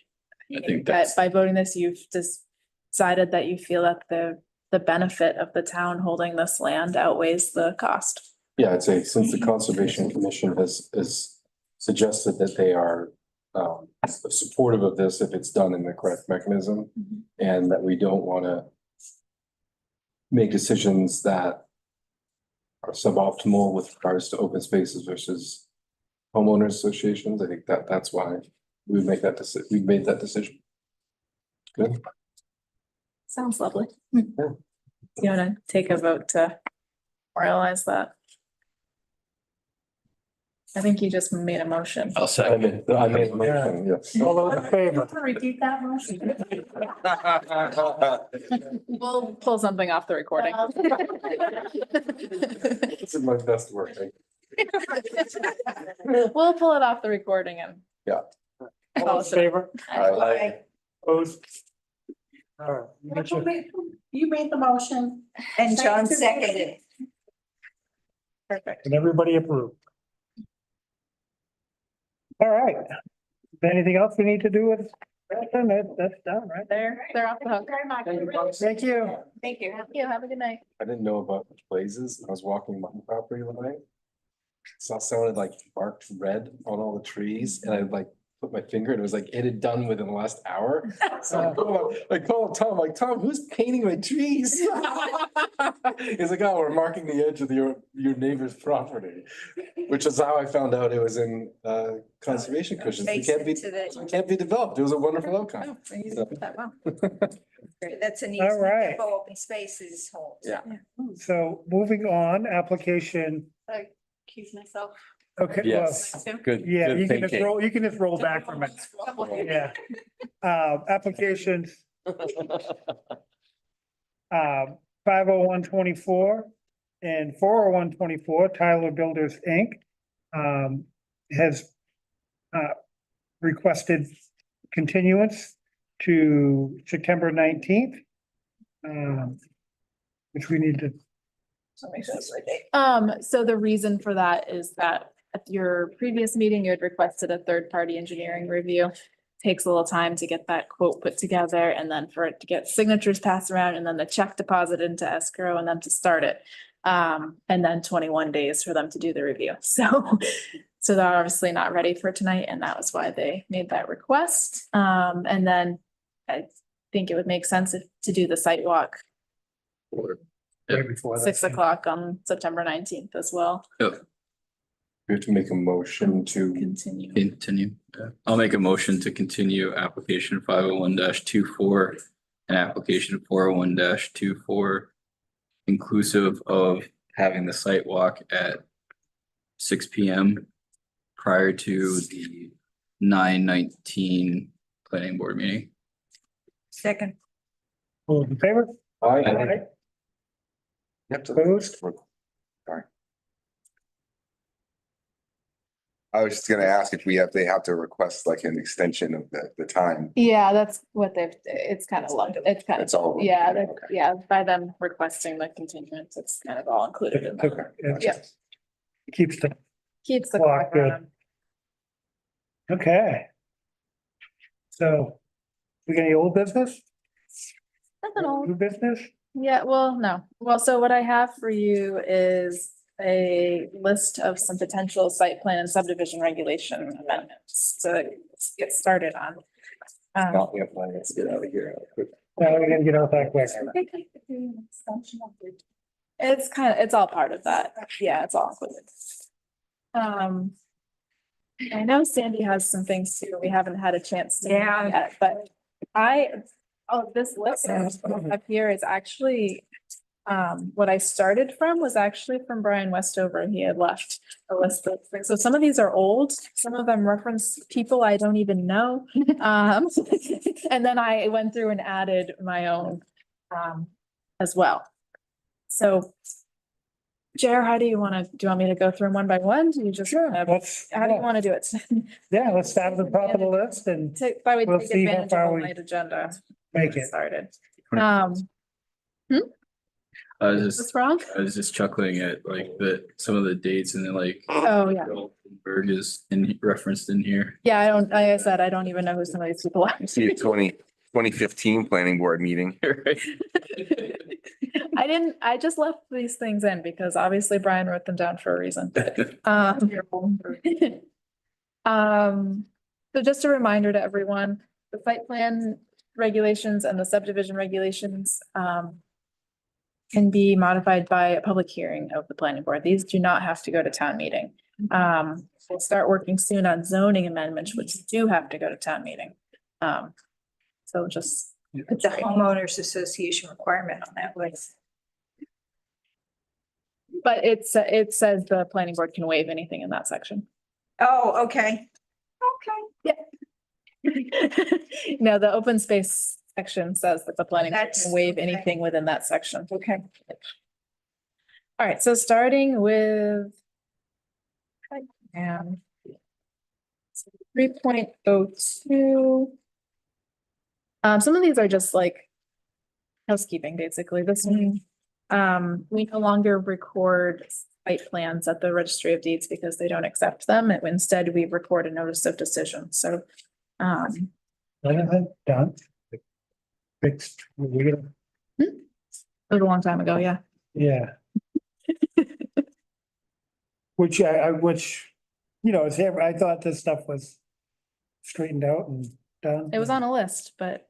Speaker 6: I think that's,
Speaker 1: by voting this, you've decided that you feel that the benefit of the town holding this land outweighs the cost.
Speaker 3: Yeah, I'd say since the Conservation Commission has suggested that they are supportive of this if it's done in the correct mechanism, and that we don't want to make decisions that are suboptimal with regards to open spaces versus homeowners associations. I think that's why we make that decision. We made that decision. Good.
Speaker 1: Sounds lovely. You wanna take a vote to realize that? I think you just made a motion.
Speaker 6: I'll
Speaker 3: I
Speaker 6: second.
Speaker 3: made a motion, yes.
Speaker 2: All those in favor?
Speaker 1: Repeat that motion. We'll pull something off the recording.
Speaker 3: This is my best work.
Speaker 1: We'll pull it off the recording and.
Speaker 3: Yeah.
Speaker 2: All in favor?
Speaker 3: Aye.
Speaker 2: Opposed? All right. You get your-
Speaker 5: You made the motion.
Speaker 8: And John seconded.
Speaker 1: Perfect.
Speaker 2: And everybody approved. All right. Anything else we need to do with That's done, right?
Speaker 1: They're off the hook.
Speaker 5: Very much.
Speaker 2: Thank you.
Speaker 5: Thank you.
Speaker 1: Thank you. Have a good night.
Speaker 3: I didn't know about blazes. I was walking my property line. Saw someone had like marked red on all the trees and I like put my finger and it was like, it had done within the last hour. So I called Tom, like, Tom, who's painting my trees? He's like, oh, we're marking the edge of your neighbor's property, which is how I found out it was in conservation cushions. It can't be, it can't be developed. It was a wonderful outcome.
Speaker 1: Oh, you did that well.
Speaker 8: Great, that's an
Speaker 2: All
Speaker 8: easy,
Speaker 2: right.
Speaker 8: open spaces homes.
Speaker 3: Yeah.
Speaker 2: So moving on, application,
Speaker 1: Accuse myself.
Speaker 2: okay, well,
Speaker 3: Yes, good.
Speaker 2: yeah,
Speaker 3: good
Speaker 2: you can just
Speaker 3: thinking.
Speaker 2: roll, you can just roll back from it. Yeah. Applications. 50124 and 40124, Tyler Builders, Inc. Has requested continuance to September 19th. Which we need to,
Speaker 1: So the reason for that is that at your previous meeting, you had requested a third-party engineering review. Takes a little time to get that quote put together and then for it to get signatures passed around and then the check deposited into escrow and then to start it. And then 21 days for them to do the review. So they're obviously not ready for tonight and that was why they made that request. And then I think it would make sense to do the site walk
Speaker 2: right before that.
Speaker 1: 6 o'clock on September 19th as well.
Speaker 3: We have to make a motion to,
Speaker 1: Continue.
Speaker 6: Continue. I'll make a motion to continue application 501-24 and application 401-24. Inclusive of having the site walk at 6 p.m. prior to the 9/19 planning board meeting.
Speaker 8: Second,
Speaker 2: All in favor?
Speaker 3: I,
Speaker 9: Yep.
Speaker 2: Opposed?
Speaker 9: Sorry. I was just gonna ask if they have to request like an extension of the time.
Speaker 1: Yeah, that's what it's kind of luck, it's kind of,
Speaker 9: It's all.
Speaker 1: yeah,
Speaker 9: Okay.
Speaker 1: yeah, by them requesting the continuance, it's kind of all included in
Speaker 2: Okay.
Speaker 1: that.
Speaker 2: yeah.
Speaker 1: Yeah.
Speaker 2: Keeps the,
Speaker 1: Keeps the
Speaker 2: Clock
Speaker 1: clock
Speaker 2: good.
Speaker 1: running.
Speaker 2: okay. So, we got any old business?
Speaker 1: Nothing old.
Speaker 2: New business?
Speaker 1: Yeah, well, no. Well, so what I have for you is a list of some potential site plan and subdivision regulation amendments to get started on.
Speaker 3: not yet, let's get out of here.
Speaker 2: Now we're gonna get out that quick.
Speaker 1: It's all part of that. Yeah, it's all included. I know Sandy has some things too. We haven't had a chance to.
Speaker 8: Yeah.
Speaker 1: Yet, but this list up here is actually, what I started from was actually from Brian Westover. He had left a list of things. So some of these are old, some of them reference people I don't even know. And then I went through and added my own, as well. So Jer, how do you want me to go through them one by one? Do you just,
Speaker 2: Let's,
Speaker 1: how do you want to do it?
Speaker 2: yeah, let's start at the top of the list and
Speaker 1: By way,
Speaker 2: We'll
Speaker 1: take
Speaker 2: see how
Speaker 1: advantage of
Speaker 2: far
Speaker 1: a
Speaker 2: we
Speaker 1: light agenda.
Speaker 2: make it.
Speaker 1: Started.
Speaker 6: I was
Speaker 1: What's
Speaker 6: just,
Speaker 1: wrong?
Speaker 6: I was just chuckling at like some of the dates and then like.
Speaker 1: Oh, yeah.
Speaker 6: Berg is referenced in here.
Speaker 1: Yeah, like I said, I don't even know who some of these people are.
Speaker 9: See a 2015 planning board meeting.
Speaker 6: Right.
Speaker 1: I just left these things in because obviously Brian wrote them down for a reason. So just a reminder to everyone, the site plan regulations and the subdivision regulations, can be modified by a public hearing of the planning board. These do not have to go to town meeting. We'll start working soon on zoning amendments, which do have to go to town meeting. So just.
Speaker 8: put the homeowners association requirement on that list.
Speaker 1: But it says the planning board can waive anything in that section.
Speaker 8: Oh, okay.
Speaker 1: No, the open space section says that the planning board
Speaker 8: That's-
Speaker 1: can waive
Speaker 8: okay.
Speaker 1: anything within that section. Okay. All right, so starting with. And. 3.02. Some of these are just like. Housekeeping, basically. This one, we no longer record site plans at the registry of deeds because they don't accept them. Instead, we record a notice of decision. So,
Speaker 2: Done. Fixed, we gonna,
Speaker 1: It was a long time ago, yeah.
Speaker 2: yeah. Which which, it's, I thought this stuff was straightened out and done.
Speaker 1: It was on a list, but.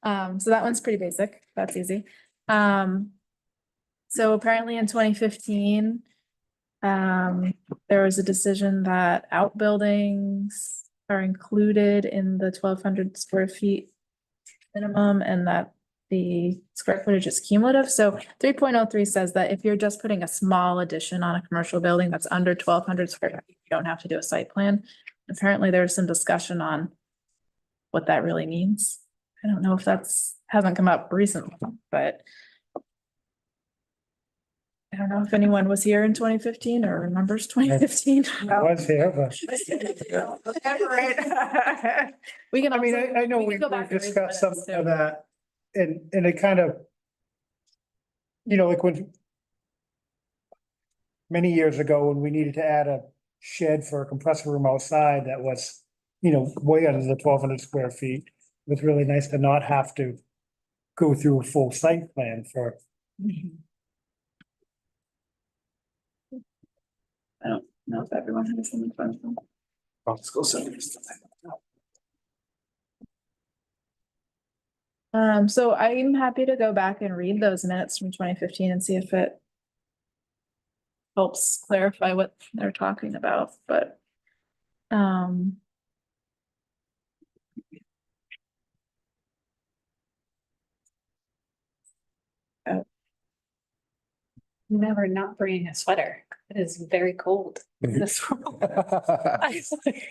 Speaker 1: So that one's pretty basic. That's easy. So apparently in 2015, there was a decision that outbuildings are included in the 1,200 square feet minimum and that the square footage is cumulative. So 3.03 says that if you're just putting a small addition on a commercial building that's under 1,200 square feet, you don't have to do a site plan. Apparently there's some discussion on what that really means. I don't know if hasn't come up recently, but I don't know if anyone was here in 2015 or remembers 2015.
Speaker 2: I was here, but
Speaker 1: We can.
Speaker 2: I mean,
Speaker 1: also-
Speaker 2: I know
Speaker 1: we can
Speaker 2: we
Speaker 1: go back and read the
Speaker 2: discussed some
Speaker 1: minutes, too.
Speaker 2: of that and it kind of, like when many years ago, when we needed to add a shed for a compressor room outside that was, way under the 1,200 square feet. It was really nice to not have to go through a full site plan for.
Speaker 1: I don't know if everyone has them in front of them.
Speaker 3: Let's go send it.
Speaker 1: So I'm happy to go back and read those minutes from 2015 and see if it helps clarify what they're talking about, but
Speaker 11: Never not bringing a sweater. It is very cold in this room. I was like,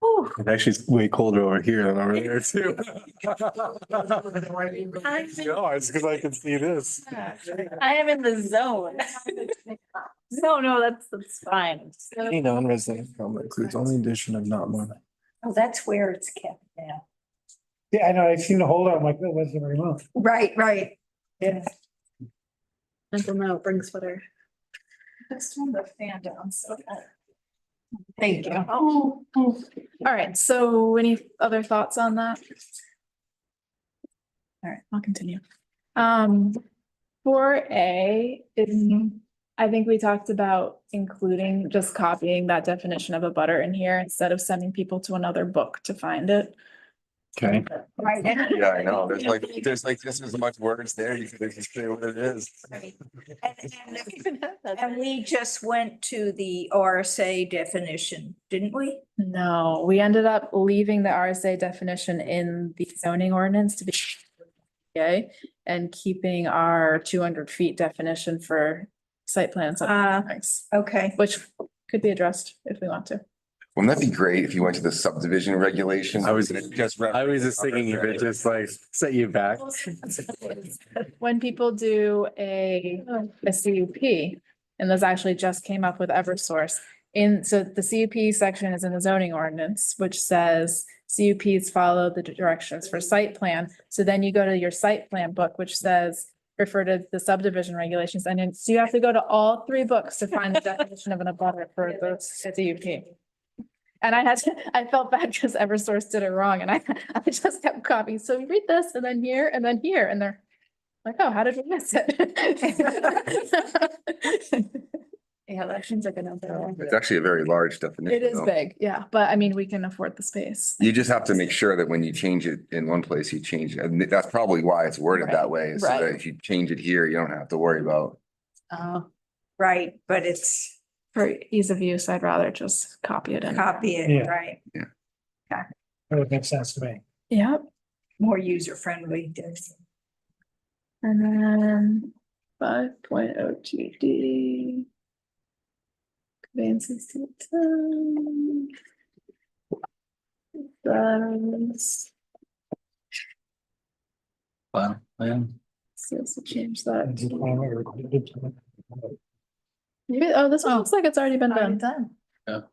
Speaker 11: "Whew."
Speaker 3: It's actually way colder over here than over there too. No, it's because I can see this.
Speaker 11: I am in the zone. No, that's fine.
Speaker 3: Any non-resident comment includes only addition of not more.
Speaker 8: Oh, that's where it's kept now.
Speaker 2: Yeah, I know, I've seen the holder, I'm like, that wasn't very much.
Speaker 8: Right.
Speaker 2: Yeah.
Speaker 11: Mental note, bring sweater.
Speaker 1: just turn the fan down, so.
Speaker 11: Thank you.
Speaker 1: All right, so any other thoughts on that? All right, I'll continue. 4A is, I think we talked about including, just copying that definition of a butter in here instead of sending people to another book to find it.
Speaker 3: Okay.
Speaker 8: Right.
Speaker 9: Yeah, I know. There's like just as much words there. You could just say what it is.
Speaker 8: And we just went to the RSA definition, didn't we?
Speaker 1: No, we ended up leaving the RSA definition in the zoning ordinance to be okay, and keeping our 200 feet definition for site plans,
Speaker 8: Okay.
Speaker 1: which could be addressed if we want to.
Speaker 9: Wouldn't that be great if you went to the subdivision regulations?
Speaker 3: I was
Speaker 9: just.
Speaker 3: I was just thinking if it just like set you back.
Speaker 1: When people do a CUP, and this actually just came up with Eversource. So the CUP section is in the zoning ordinance, which says CUPs follow the directions for site plan. So then you go to your site plan book, which says refer to the subdivision regulations. And then, so you have to go to all three books to find the definition of an abutter for the CUP. And I felt bad because Eversource did it wrong and I just kept copying. So you read this and then here and then here and they're like, oh, how did we miss it?
Speaker 11: Yeah, that seems like another.
Speaker 9: It's actually a very large definition.
Speaker 1: It is
Speaker 9: though.
Speaker 1: big, yeah, but I mean, we can afford the space.
Speaker 9: You just have to make sure that when you change it in one place, you change it. And that's probably why it's worded that way. So that
Speaker 1: Right.
Speaker 9: if you change it here, you don't have to worry about.
Speaker 11: Oh,
Speaker 8: Right, but it's
Speaker 1: For ease of use, I'd rather just copy it in.
Speaker 8: copy it,
Speaker 2: Yeah.
Speaker 8: right?
Speaker 2: That would make sense to me.
Speaker 1: Yep,
Speaker 8: More user friendly.
Speaker 1: and then 5.02D. Conveyances to the town. That's,
Speaker 6: Wow, man.
Speaker 1: let's change that.
Speaker 2: Is it on or-
Speaker 1: Maybe, oh, this one looks like it's already been
Speaker 11: already
Speaker 1: done.
Speaker 11: done.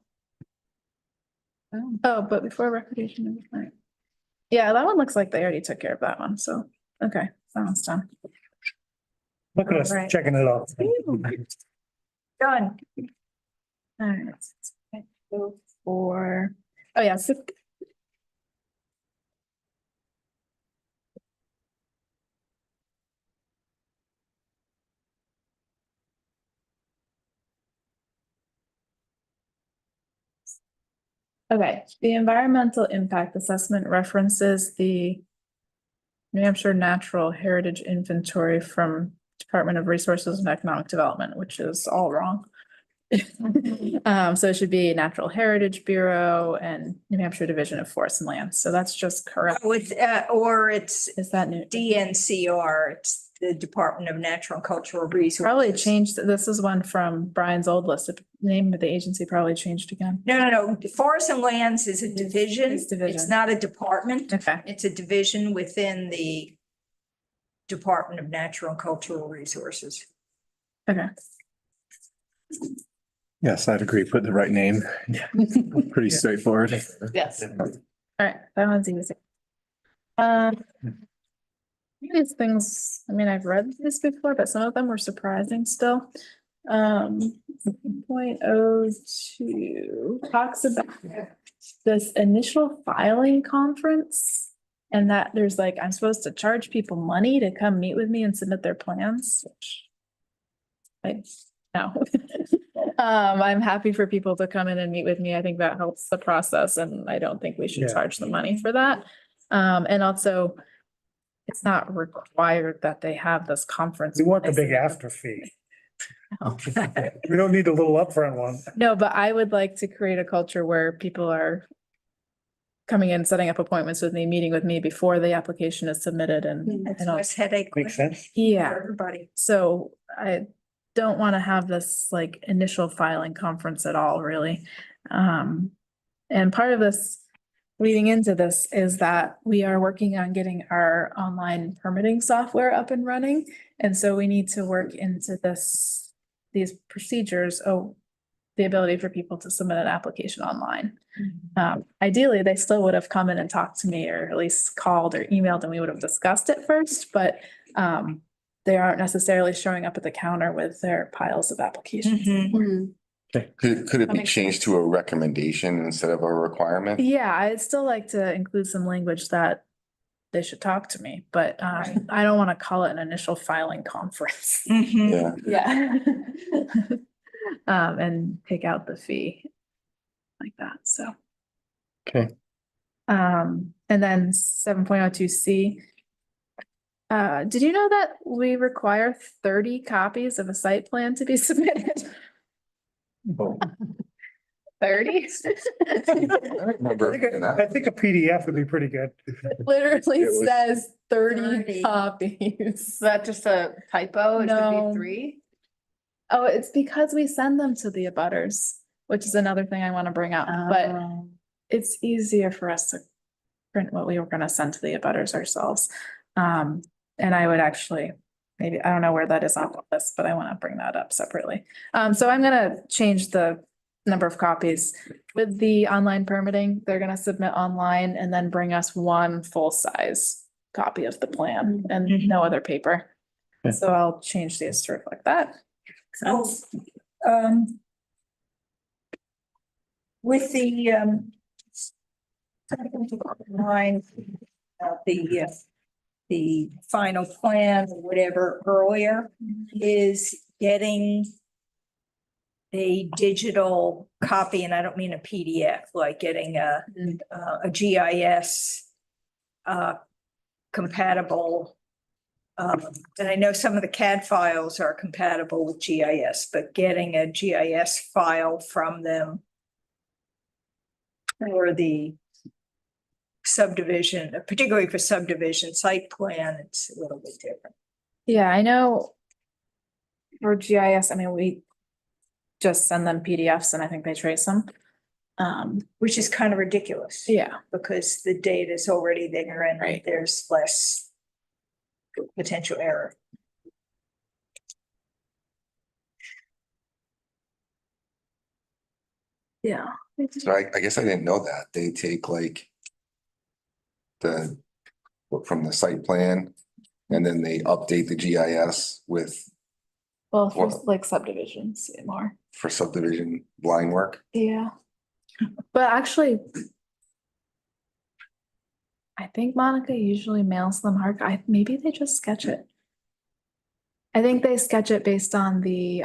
Speaker 1: Oh, but before recordation. of the plan. Yeah, that one looks like they already took care of that one, so, okay, that one's done.
Speaker 2: Look at us
Speaker 1: Right.
Speaker 2: checking it out.
Speaker 8: Done.
Speaker 1: Alright. Go for, oh yeah, Okay, the environmental impact assessment references the New Hampshire Natural Heritage Inventory from Department of Resources and Economic Development, which is all wrong. So it should be Natural Heritage Bureau and New Hampshire Division of Forest and Land. So that's just correct.
Speaker 8: With, or it's
Speaker 1: Is that new?
Speaker 8: DNCR, it's the Department of Natural and Cultural Resources.
Speaker 1: Probably changed. This is one from Brian's old list. The name of the agency probably changed again.
Speaker 8: No. Forest and Lands is a division.
Speaker 1: It's division.
Speaker 8: It's not a department.
Speaker 1: Okay.
Speaker 8: It's a division within the Department of Natural and Cultural Resources.
Speaker 1: Okay.
Speaker 12: Yes, I'd agree. Put the right name. Pretty straightforward.
Speaker 11: Yes.
Speaker 1: All right, that one's easy. These things, I mean, I've read this before, but some of them were surprising still. 0.02 talks about this initial filing conference. And that there's like, I'm supposed to charge people money to come meet with me and submit their plans, which no. I'm happy for people to come in and meet with me. I think that helps the process and I don't think we should
Speaker 2: Yeah.
Speaker 1: charge them money for that. And also, it's not required that they have this conference.
Speaker 2: We want the big after fee. We don't need a little upfront one.
Speaker 1: No, but I would like to create a culture where people are coming in, setting up appointments with me, meeting with me before the application is submitted and
Speaker 8: It's
Speaker 1: all.
Speaker 8: less headache.
Speaker 2: Makes sense.
Speaker 1: Yeah.
Speaker 8: For everybody.
Speaker 1: So I don't want to have this like initial filing conference at all, really. And part of this leading into this is that we are working on getting our online permitting software up and running. And so we need to work into these procedures, the ability for people to submit an application online. Ideally, they still would have come in and talked to me or at least called or emailed and we would have discussed it first, but they aren't necessarily showing up at the counter with their piles of applications.
Speaker 8: Mhm.
Speaker 9: Could it
Speaker 11: That
Speaker 9: be
Speaker 11: makes
Speaker 9: changed to a recommendation instead of a requirement?
Speaker 1: Yeah, I'd still like to include some language that they should talk to me, but I don't want to call it an initial filing conference.
Speaker 8: Mhm.
Speaker 9: Yeah,
Speaker 1: Yeah. And take out the fee like that, so.
Speaker 12: Okay.
Speaker 1: And then 7.02C. Did you know that we require 30 copies of a site plan to be submitted? 30?
Speaker 9: remember in that.
Speaker 2: I think a PDF would be pretty good.
Speaker 1: Literally
Speaker 9: It was-
Speaker 1: says 30
Speaker 8: 30.
Speaker 1: copies.
Speaker 11: Is that just a typo? It should
Speaker 1: No.
Speaker 11: be 3?
Speaker 1: Oh, it's because we send them to the abutters, which is another thing I want to bring up, but it's easier for us to print what we were gonna send to the abutters ourselves. And I would actually, maybe, I don't know where that is on the list, but I want to bring that up separately. So I'm gonna change the number of copies. With the online permitting, they're gonna submit online and then bring us one full-size copy of the plan and no other paper.
Speaker 12: Okay.
Speaker 1: So I'll change these to reflect that.
Speaker 8: Oh, with the line, the final plan or whatever earlier is getting a digital copy, and I don't mean a PDF, like getting a GIS compatible. And I know some of the CAD files are compatible with GIS, but getting a GIS file from them for the subdivision, particularly for subdivision site plan, it's a little bit different.
Speaker 1: Yeah, I know. For GIS, I mean, we just send them PDFs and I think they trace them.
Speaker 8: Which is kind of ridiculous.
Speaker 1: Yeah,
Speaker 8: Because the data is already there and
Speaker 1: Right.
Speaker 8: there's less potential error.
Speaker 1: yeah.
Speaker 9: So I guess I didn't know that. They take like from the site plan and then they update the GIS with,
Speaker 1: Well, for
Speaker 9: Well-
Speaker 1: like subdivisions more.
Speaker 9: for subdivision line work.
Speaker 1: Yeah. But actually. I think Monica usually mails them hard, maybe they just sketch it. I think they sketch it based on the,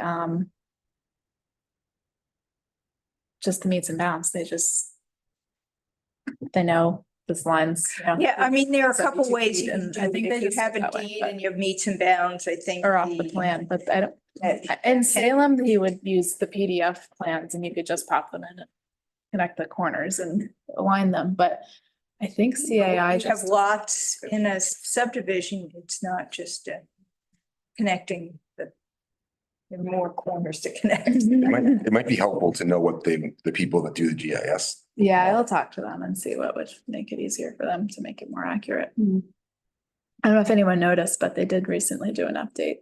Speaker 1: just the meets and bounds, they just they know this line's, you know.
Speaker 8: Yeah, I mean, there are a
Speaker 1: 72
Speaker 8: couple ways
Speaker 1: feet,
Speaker 8: you can
Speaker 1: and
Speaker 8: do
Speaker 1: I
Speaker 8: it.
Speaker 1: think they
Speaker 8: If you
Speaker 1: just
Speaker 8: have
Speaker 1: do
Speaker 8: a
Speaker 1: that way,
Speaker 8: deed
Speaker 1: but-
Speaker 8: and you have meets and bounds, I think.
Speaker 1: Or off the plan, but I don't,
Speaker 8: that-
Speaker 1: in Salem, he would use the PDF plans and you could just pop them in and connect the corners and align them, but I think CAI
Speaker 8: You have
Speaker 1: just,
Speaker 8: lots in a subdivision, it's not just connecting there are more corners to connect.
Speaker 9: It might be helpful to know what the people that do the GIS.
Speaker 1: yeah, I'll talk to them and see what would make it easier for them to make it more accurate.
Speaker 11: Mhm.
Speaker 1: I don't know if anyone noticed, but they did recently do an update.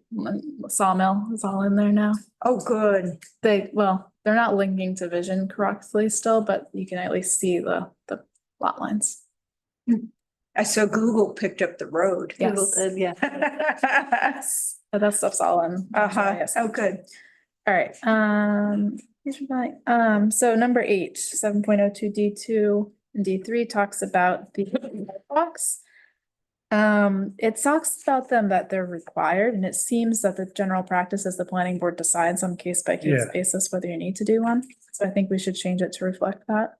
Speaker 1: Sawmill is all in there now.
Speaker 8: Oh, good.
Speaker 1: Well, they're not linking to Vision correctly still, but you can at least see the lot lines.
Speaker 8: I saw Google picked up the road.
Speaker 11: Google
Speaker 1: Yes.
Speaker 11: did, yeah.
Speaker 1: But that stuff's all in. GIS.
Speaker 8: Oh, good.
Speaker 1: All right, so number 8, 7.02 D2 and D3 talks about the box. It talks about them that they're required, and it seems that the general practice is the planning board decides on case by case
Speaker 2: Yeah.
Speaker 1: basis whether you need to do one. So I think we should change it to reflect that.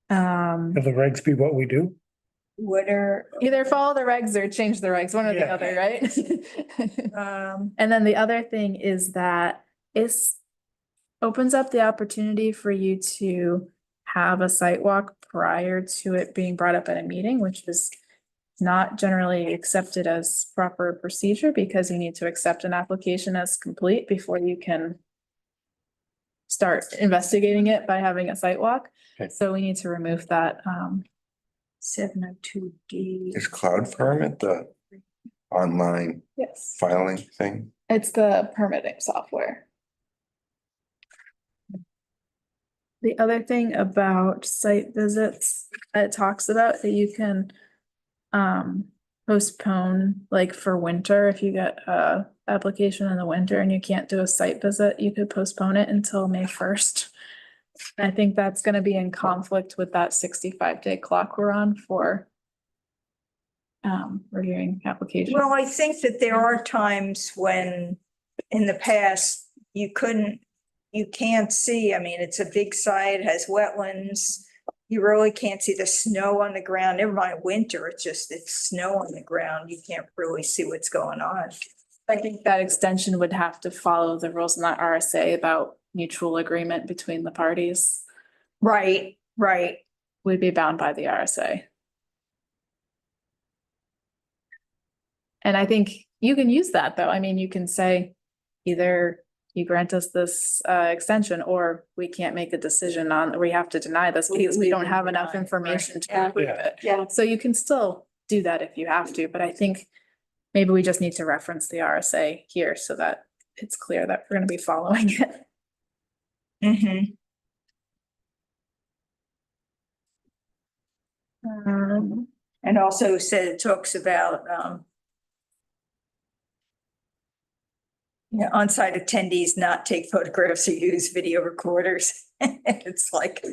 Speaker 2: Have the regs be what we do?
Speaker 8: What are,
Speaker 1: Either follow the regs or change the regs, one or the
Speaker 2: Yeah.
Speaker 1: other, right?
Speaker 8: um,
Speaker 1: And then the other thing is that it's opens up the opportunity for you to have a site walk prior to it being brought up at a meeting, which is not generally accepted as proper procedure because you need to accept an application as complete before you can start investigating it by having a site walk.
Speaker 3: Okay.
Speaker 1: So we need to remove that.
Speaker 8: 702D.
Speaker 9: Is Cloud Permit the online
Speaker 1: Yes,
Speaker 9: filing thing?
Speaker 1: it's the permitting software. The other thing about site visits, it talks about that you can postpone, like for winter, if you get a application in the winter and you can't do a site visit, you could postpone it until May 1st. I think that's gonna be in conflict with that 65-day clock we're on for reviewing applications.
Speaker 8: Well, I think that there are times when in the past you can't see, I mean, it's a big site, it has wetlands. You really can't see the snow on the ground, never mind winter, it's snow on the ground. You can't really see what's going on.
Speaker 1: I think that extension would have to follow the rules in that RSA about mutual agreement between the parties.
Speaker 8: Right, right.
Speaker 1: We'd be bound by the RSA. And I think you can use that, though. I mean, you can say either you grant us this extension or we can't make a decision on, we have to deny this because we don't have enough information to
Speaker 11: Yeah.
Speaker 1: approve
Speaker 2: Yeah.
Speaker 1: it.
Speaker 11: Yeah.
Speaker 1: So you can still do that if you have to, but I think maybe we just need to reference the RSA here so that it's clear that we're gonna be following it.
Speaker 8: Mm-hmm. And also said it talks about, on-site attendees not take photographs or use video recorders. It's like,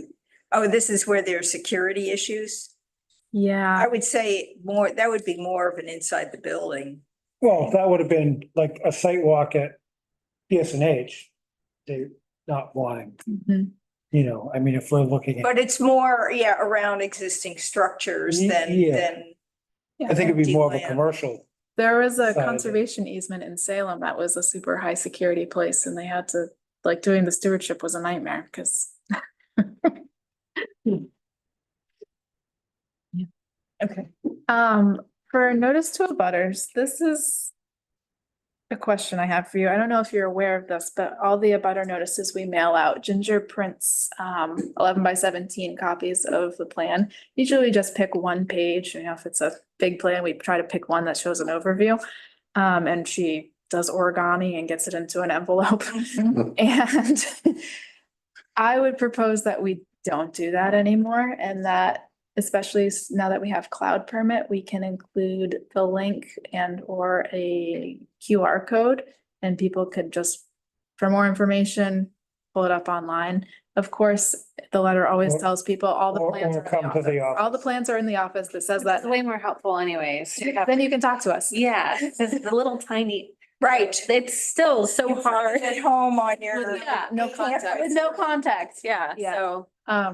Speaker 8: oh, this is where there's security issues.
Speaker 1: Yeah.
Speaker 8: I would say more, that would be more of an inside the building.
Speaker 2: Well, that would have been like a site walk at PSNH. They not wanting,
Speaker 1: Mhm.
Speaker 2: I mean, if we're looking at,
Speaker 8: But it's more, around existing structures than,
Speaker 2: Yeah. I think it'd be more of a
Speaker 8: Empty land.
Speaker 2: commercial.
Speaker 1: There was a
Speaker 2: Side.
Speaker 1: conservation easement in Salem that was a super high security place and they had to, like, doing the stewardship was a nightmare because.
Speaker 8: Okay.
Speaker 1: For notice to abutters, this is a question I have for you. I don't know if you're aware of this, but all the abutter notices we mail out, Ginger prints 11x17 copies of the plan. Usually just pick one page, if it's a big plan, we try to pick one that shows an overview. And she does origami and gets it into an envelope. And I would propose that we don't do that anymore and that especially now that we have cloud permit, we can include the link and or a QR code and people could just, for more information, pull it up online. Of course, the letter always
Speaker 2: Or-
Speaker 1: tells people all the
Speaker 2: or-
Speaker 1: plans
Speaker 2: or
Speaker 1: are in
Speaker 2: come to the
Speaker 1: All the
Speaker 2: office.
Speaker 1: plans are in the office that says
Speaker 11: That's
Speaker 1: that.
Speaker 11: way more helpful anyways.
Speaker 1: Then you can talk to us.
Speaker 11: Yeah, it's the little tiny,
Speaker 8: Right.
Speaker 11: It's still so hard.
Speaker 8: At home on your.
Speaker 11: Yeah,
Speaker 1: no
Speaker 8: you can't-
Speaker 1: context.
Speaker 11: With no context, yeah,
Speaker 1: Yeah.
Speaker 11: so.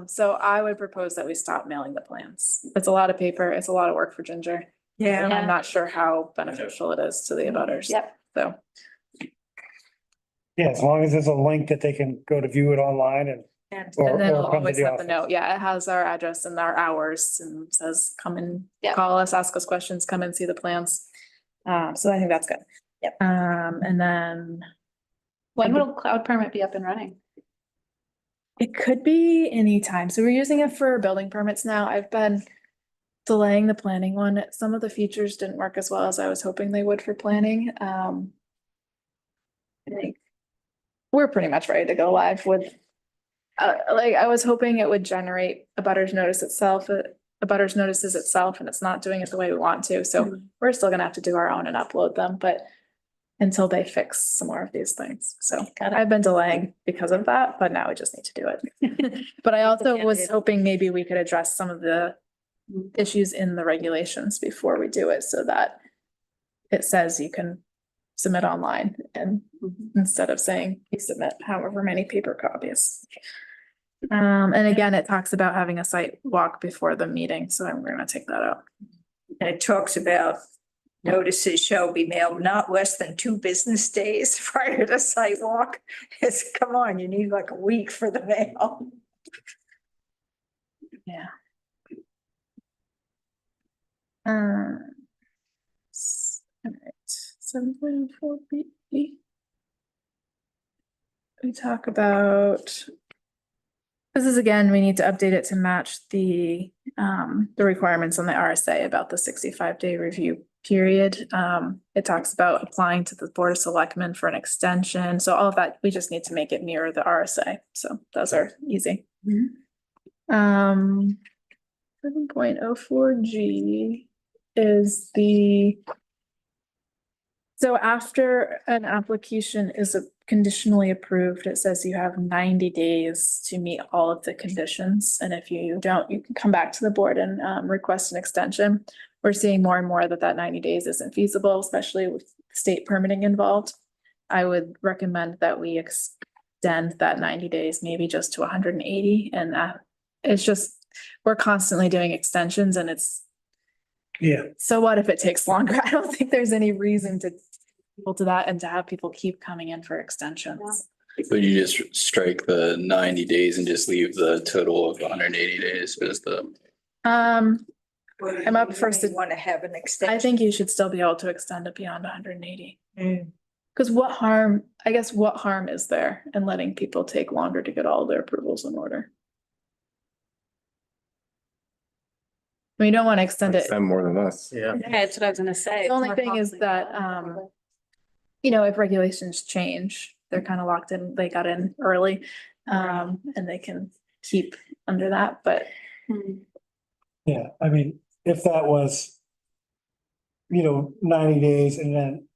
Speaker 1: So I would propose that we stop mailing the plans. It's a lot of paper. It's a lot of work for Ginger.
Speaker 8: Yeah.
Speaker 1: I'm not sure how beneficial it is to the abutters.
Speaker 11: Yep.
Speaker 1: So,
Speaker 2: Yeah, as long as there's a link that they can go to view it online and. or-
Speaker 1: and then
Speaker 2: or
Speaker 1: we'll
Speaker 2: come to
Speaker 1: always
Speaker 2: the
Speaker 1: have the
Speaker 2: office.
Speaker 1: note. Yeah, it has our address and our hours and says, come and
Speaker 11: Yep.
Speaker 1: call us, ask us questions, come and see the plans. So I think that's good.
Speaker 8: Yep.
Speaker 1: And then
Speaker 11: When will cloud permit be up and running?
Speaker 1: it could be anytime. So we're using it for building permits now. I've been delaying the planning one. Some of the features didn't work as well as I was hoping they would for planning. I think we're pretty much ready to go live with, like, I was hoping it would generate a butters notice itself, a butters notices itself, and it's not doing it the way we want to. So we're still gonna have to do our own and upload them, but until they fix some more of these things. So
Speaker 11: Got it.
Speaker 1: I've been delaying because of that, but now we just need to do it. But I also was
Speaker 11: candidate.
Speaker 1: hoping maybe we could address some of the issues in the regulations before we do it so that it says you can submit online and instead of saying you submit however many paper copies. And again, it talks about having a site walk before the meeting, so we're gonna take that out.
Speaker 8: And it talks about notices shall be mailed not less than 2 business days prior to site walk. It's, come on, you need like a week for the mail.
Speaker 1: Yeah. All right, 7.4 B. We talk about. This is again, we need to update it to match the requirements on the RSA about the 65-day review period. It talks about applying to the Board of Selectmen for an extension. So all of that, we just need to make it mirror the RSA. So those are easy. 7.04 G is so after an application is conditionally approved, it says you have 90 days to meet all of the conditions. And if you don't, you can come back to the board and request an extension. We're seeing more and more that 90 days isn't feasible, especially with state permitting involved. I would recommend that we extend that 90 days, maybe just to 180. And it's just, we're constantly doing extensions and it's,
Speaker 2: Yeah,
Speaker 1: so what if it takes longer? I don't think there's any reason to people to that and to have people keep coming in for extensions.
Speaker 6: Would you just strike the 90 days and just leave the total of 180 days as the?
Speaker 1: I'm up for,
Speaker 8: Want to have an extension.
Speaker 1: I think you should still be able to extend it beyond 180. Because what harm is there in letting people take longer to get all of their approvals in order? We don't want to extend it.
Speaker 3: Spend more than us.
Speaker 12: Yeah.
Speaker 11: Yeah, that's what I was gonna say.
Speaker 1: The only thing is that, if regulations change, they're kind of locked in, they got in early. And they can keep under that, but
Speaker 2: yeah, I mean, if that was. 90 days and then,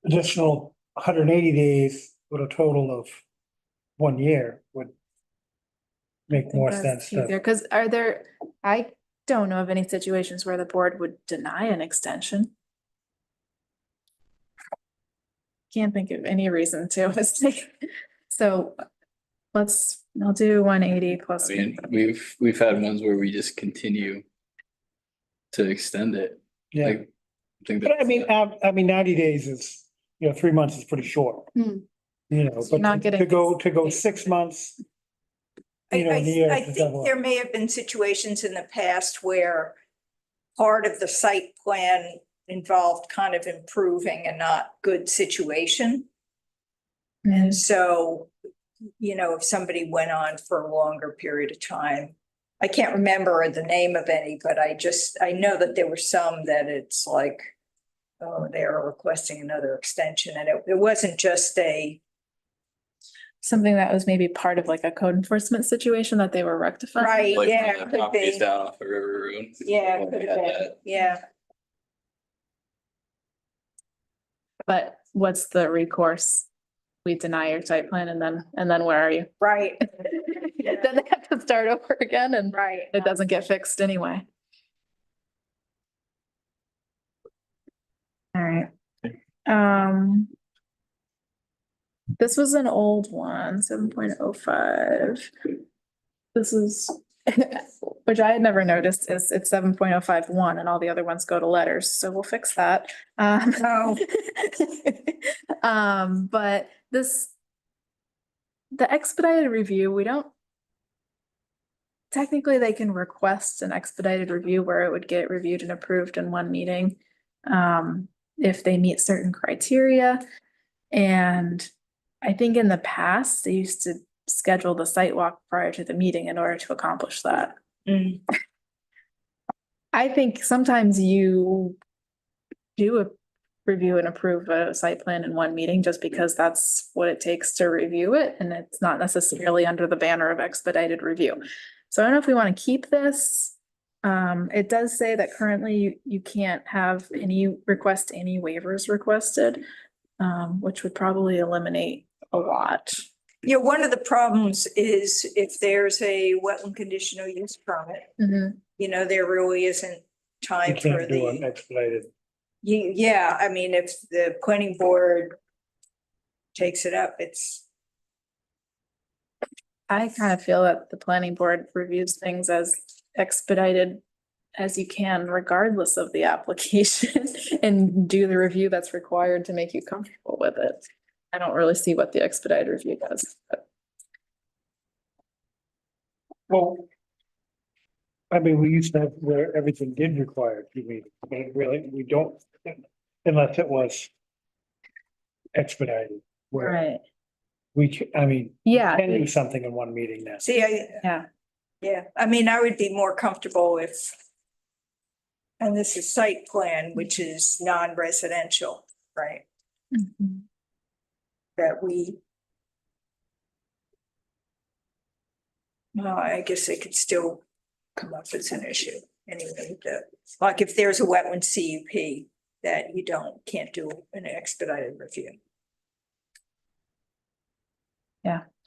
Speaker 2: additional 180 days with a total of 1 year would. Make more sense.
Speaker 1: Because I don't know of any situations where the board would deny an extension. Can't think of any reason to. So I'll do 180 plus.
Speaker 6: I mean, we've had ones where we just continue to extend it.
Speaker 2: Yeah,
Speaker 6: Like, I think
Speaker 2: but
Speaker 6: that.
Speaker 2: I mean, 90 days is, 3 months is pretty short.
Speaker 11: Hmm.
Speaker 1: You're not
Speaker 2: But
Speaker 1: getting-
Speaker 2: to go 6 months. In a year
Speaker 8: I
Speaker 2: to
Speaker 8: think
Speaker 2: double
Speaker 8: there
Speaker 2: up.
Speaker 8: may have been situations in the past where part of the site plan involved kind of improving a not good situation. And so, if somebody went on for a longer period of time, I can't remember the name of any, but I know that there were some that it's like, oh, they are requesting another extension, and it wasn't just
Speaker 1: Something that was maybe part of like a code enforcement situation that they were rectifying.
Speaker 8: Right.
Speaker 6: Like
Speaker 8: yeah,
Speaker 6: one of the
Speaker 8: could
Speaker 6: properties
Speaker 8: be.
Speaker 6: down off of River Road.
Speaker 8: Yeah,
Speaker 6: When
Speaker 8: could
Speaker 6: we
Speaker 8: have
Speaker 6: had
Speaker 8: been.
Speaker 6: that.
Speaker 8: Yeah.
Speaker 1: But what's the recourse? We deny your site plan and then where are you?
Speaker 8: Right.
Speaker 1: Then they have to start over again and
Speaker 8: Right.
Speaker 1: it doesn't get fixed anyway. All right, This was an old one, 7.05. This is, which I had never noticed, is it's 7.051 and all the other ones go to letters, so we'll fix that.
Speaker 8: Oh.
Speaker 1: But this, the expedited review, we don't. Technically, they can request an expedited review where it would get reviewed and approved in one meeting. If they meet certain criteria. And I think in the past, they used to schedule the site walk prior to the meeting in order to accomplish that.
Speaker 8: Mm.
Speaker 1: I think sometimes you do a review and approve a site plan in one meeting just because that's what it takes to review it, and it's not necessarily under the banner of expedited review. So I don't know if we want to keep this. It does say that currently you can't have any waivers requested, which would probably eliminate a lot.
Speaker 8: Yeah, one of the problems is if there's a wetland conditional use permit, you know, there really isn't
Speaker 2: You
Speaker 8: time for
Speaker 2: can't do an
Speaker 8: the,
Speaker 2: expedited.
Speaker 8: yeah, I mean, if the planning board takes it up, it's,
Speaker 1: I kind of feel that the planning board reviews things as expedited as you can regardless of the application and do the review that's required to make you comfortable with it. I don't really see what the expedited review does. But
Speaker 2: Well, I mean, we used to have where everything did require two meetings, but really, we don't, unless it was expedited. Where
Speaker 1: Right,
Speaker 2: I mean, we
Speaker 1: yeah,
Speaker 2: can do something in one meeting now.
Speaker 8: see, yeah, I mean, I would be more comfortable if, and this is site plan, which is non-residential, right?
Speaker 1: Mhm.
Speaker 8: That we. Well, I guess it could still come up as an issue anyway, like if there's a wetland CUP that you can't do an expedited review.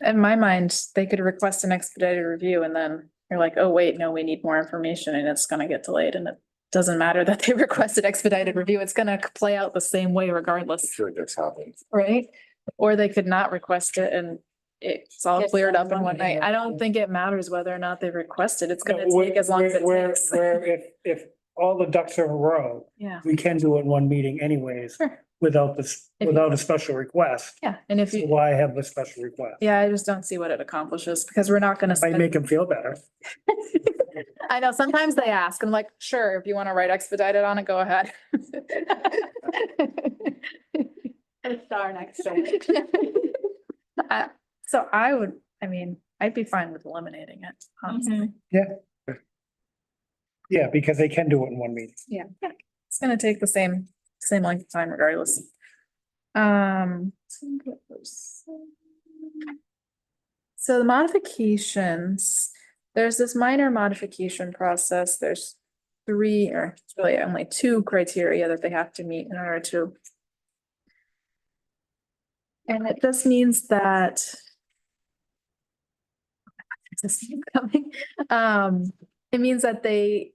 Speaker 1: In my mind, they could request an expedited review and then you're like, oh, wait, no, we need more information and it's gonna get delayed and it doesn't matter that they requested expedited review. It's gonna play out the same way regardless,
Speaker 9: Sure, that's happened.
Speaker 1: right? Or they could not request it and it's all
Speaker 11: It's
Speaker 1: cleared
Speaker 11: done
Speaker 1: up in one night. I don't think it matters whether or not they requested. It's gonna take as long as it takes.
Speaker 2: Where if all the ducks are in a row,
Speaker 1: Yeah,
Speaker 2: we can do it in one meeting anyways,
Speaker 1: sure.
Speaker 2: without this,
Speaker 1: If you-
Speaker 2: without a special request.
Speaker 1: Yeah, and if
Speaker 2: So
Speaker 1: you,
Speaker 2: why have the special request?
Speaker 1: yeah, I just don't see what it accomplishes because we're not gonna.
Speaker 2: Might make them feel better.
Speaker 1: I know, sometimes they ask, I'm like, sure, if you want to write expedited on it, go ahead.
Speaker 11: Put a star next to it.
Speaker 1: So I mean, I'd be fine with eliminating it, honestly.
Speaker 2: Yeah, because they can do it in one meeting.
Speaker 1: Yeah, it's gonna take the same length of time regardless. So the modifications, there's this minor modification process. There's three, or it's really only two criteria that they have to meet in order to. And it just means that. It means that they.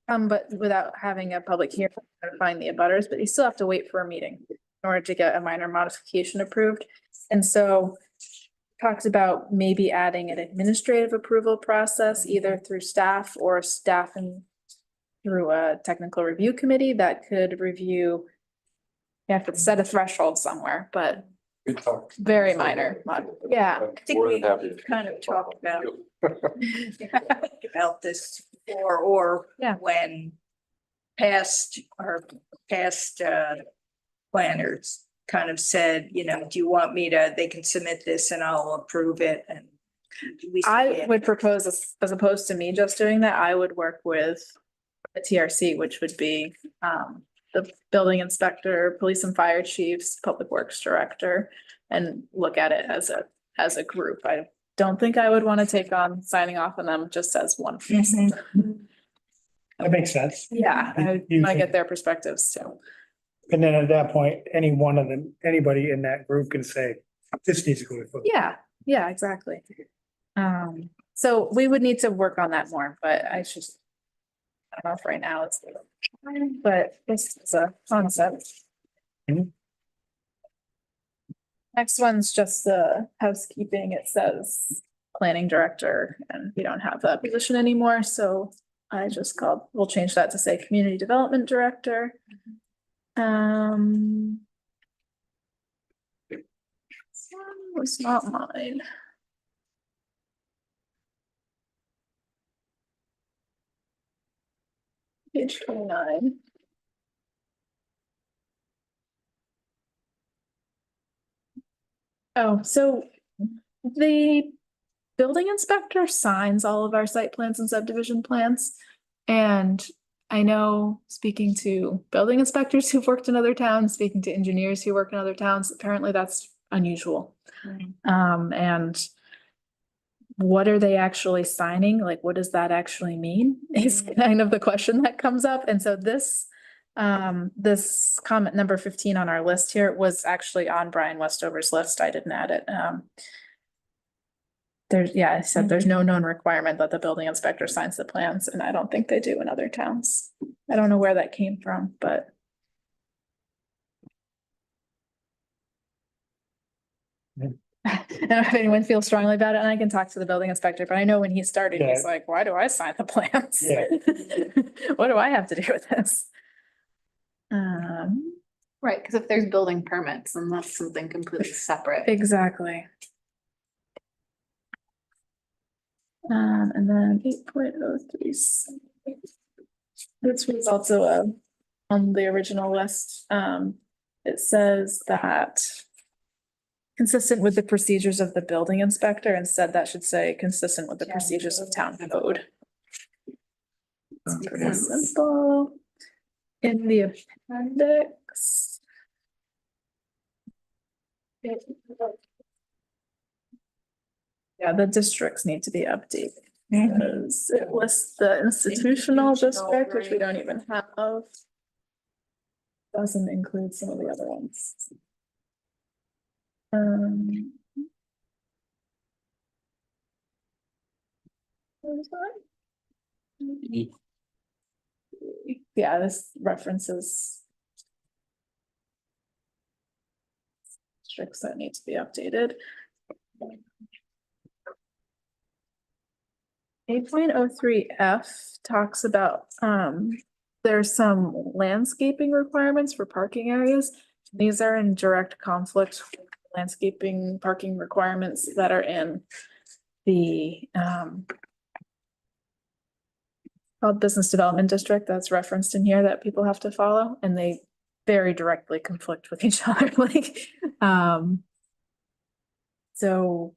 Speaker 1: But without having a public hearing, to find the abutters, but you still have to wait for a meeting in order to get a minor modification approved. And so talked about maybe adding an administrative approval process, either through staff or staff and through a technical review committee that could review. You have to set a threshold somewhere, but
Speaker 3: Good talk.
Speaker 1: very minor. Yeah,
Speaker 8: I think
Speaker 3: More
Speaker 8: we
Speaker 3: than happy to-
Speaker 8: kind of talked about this before, or
Speaker 1: Yeah.
Speaker 8: when past planners kind of said, you know, do you want me to, they can submit this and I'll approve it and.
Speaker 1: I would propose, as opposed to me just doing that, I would work with a TRC, which would be the building inspector, police and fire chiefs, public works director, and look at it as a group. I don't think I would want to take on signing off on them just as one. person.
Speaker 2: That makes sense.
Speaker 1: Yeah, I
Speaker 2: You
Speaker 1: might
Speaker 2: think-
Speaker 1: get their perspectives too.
Speaker 2: And then at that point, any one of them, anybody in that group can say, this needs to go to.
Speaker 1: Yeah, exactly. So we would need to work on that more, but I don't know if right now it's, but this is a concept. Next one's just the housekeeping. It says planning director, and we don't have that position anymore, so we'll change that to say community development director. This one was not mine. Page 29. Oh, so the building inspector signs all of our site plans and subdivision plans. And I know, speaking to building inspectors who've worked in other towns, speaking to engineers who work in other towns, apparently that's unusual. And what are they actually signing? Like, what does that actually mean? Is kind of the question that comes up. And so this comment number 15 on our list here was actually on Brian Westover's list. I didn't add it. I said there's no known requirement that the building inspector signs the plans, and I don't think they do in other towns. I don't know where that came from, but. I don't know if anyone feels strongly about it, and I can talk to the building inspector, but I know when he started, he's like, why do I sign the plans?
Speaker 2: Yeah.
Speaker 1: What do I have to do with this?
Speaker 11: Right, because if there's building permits, then that's something completely separate.
Speaker 1: Exactly. And then 8.03. This was also on the original list. It says that consistent with the procedures of the building inspector. Instead, that should say consistent with the procedures of town code. It's pretty simple. In the appendix. Yeah, the districts need to be updated because it lists the institutional district, which we don't even have. Doesn't include some of the other ones. Yeah, this references districts that need to be updated. 8.03F talks about there's some landscaping requirements for parking areas. These are in direct conflict with landscaping parking requirements that are in the called business development district that's referenced in here that people have to follow, and they very directly conflict with each other. So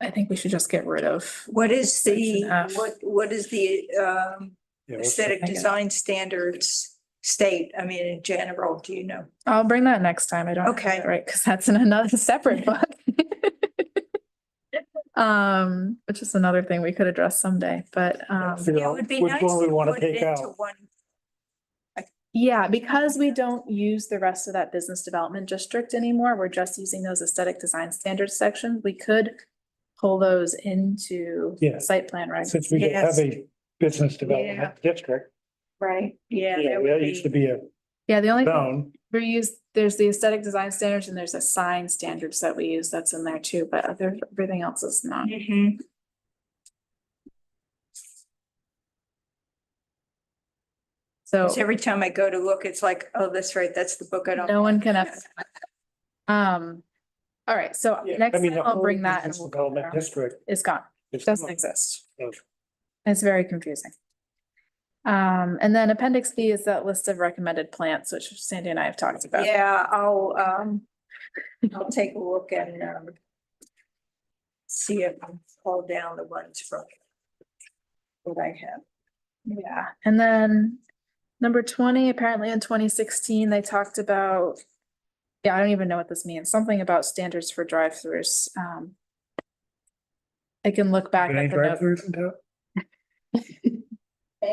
Speaker 1: I think we should just get rid of.
Speaker 8: What is the,
Speaker 1: Section F.
Speaker 8: what is the aesthetic design standards state? I mean, in general, do you know?
Speaker 1: I'll bring that next time. I don't have
Speaker 8: Okay.
Speaker 1: it right, because that's in another separate book. Which is another thing we could address someday, but
Speaker 8: It would be
Speaker 2: Which
Speaker 8: nice
Speaker 2: one we
Speaker 8: to
Speaker 2: wanna
Speaker 8: put it
Speaker 2: take
Speaker 8: into
Speaker 2: out?
Speaker 8: one.
Speaker 1: yeah, because we don't use the rest of that business development district anymore, we're just using those aesthetic design standards sections. We could pull those into
Speaker 2: Yeah.
Speaker 1: site plan, right?
Speaker 2: Since we have a business development district,
Speaker 8: Right, yeah. that would
Speaker 2: that used to be a
Speaker 1: Yeah, the only thing
Speaker 2: zone.
Speaker 1: we use, there's the aesthetic design standards and there's a sign standards that we use that's in there too, but everything else is not.
Speaker 8: Mhm.
Speaker 1: So
Speaker 8: 'Cause every time I go to look, it's like, oh, that's right, that's the book I don't.
Speaker 1: no one can have. All right, so
Speaker 2: Yeah,
Speaker 1: next
Speaker 2: I mean,
Speaker 1: time
Speaker 2: the
Speaker 1: I'll
Speaker 2: whole
Speaker 1: bring that and
Speaker 2: business
Speaker 1: we'll go
Speaker 2: development
Speaker 1: there.
Speaker 2: district
Speaker 1: It's gone,
Speaker 2: is
Speaker 1: doesn't exist.
Speaker 2: Okay.
Speaker 1: It's very confusing. And then appendix B is that list of recommended plants, which Sandy and I have talked about.
Speaker 8: Yeah, I'll take a look and see if I pull down the ones from what I have.
Speaker 1: Yeah, and then number 20, apparently in 2016, they talked about, yeah, I don't even know what this means, something about standards for drive-throughs. I can look back
Speaker 2: Any
Speaker 1: at the note.
Speaker 2: drive-throughs in town?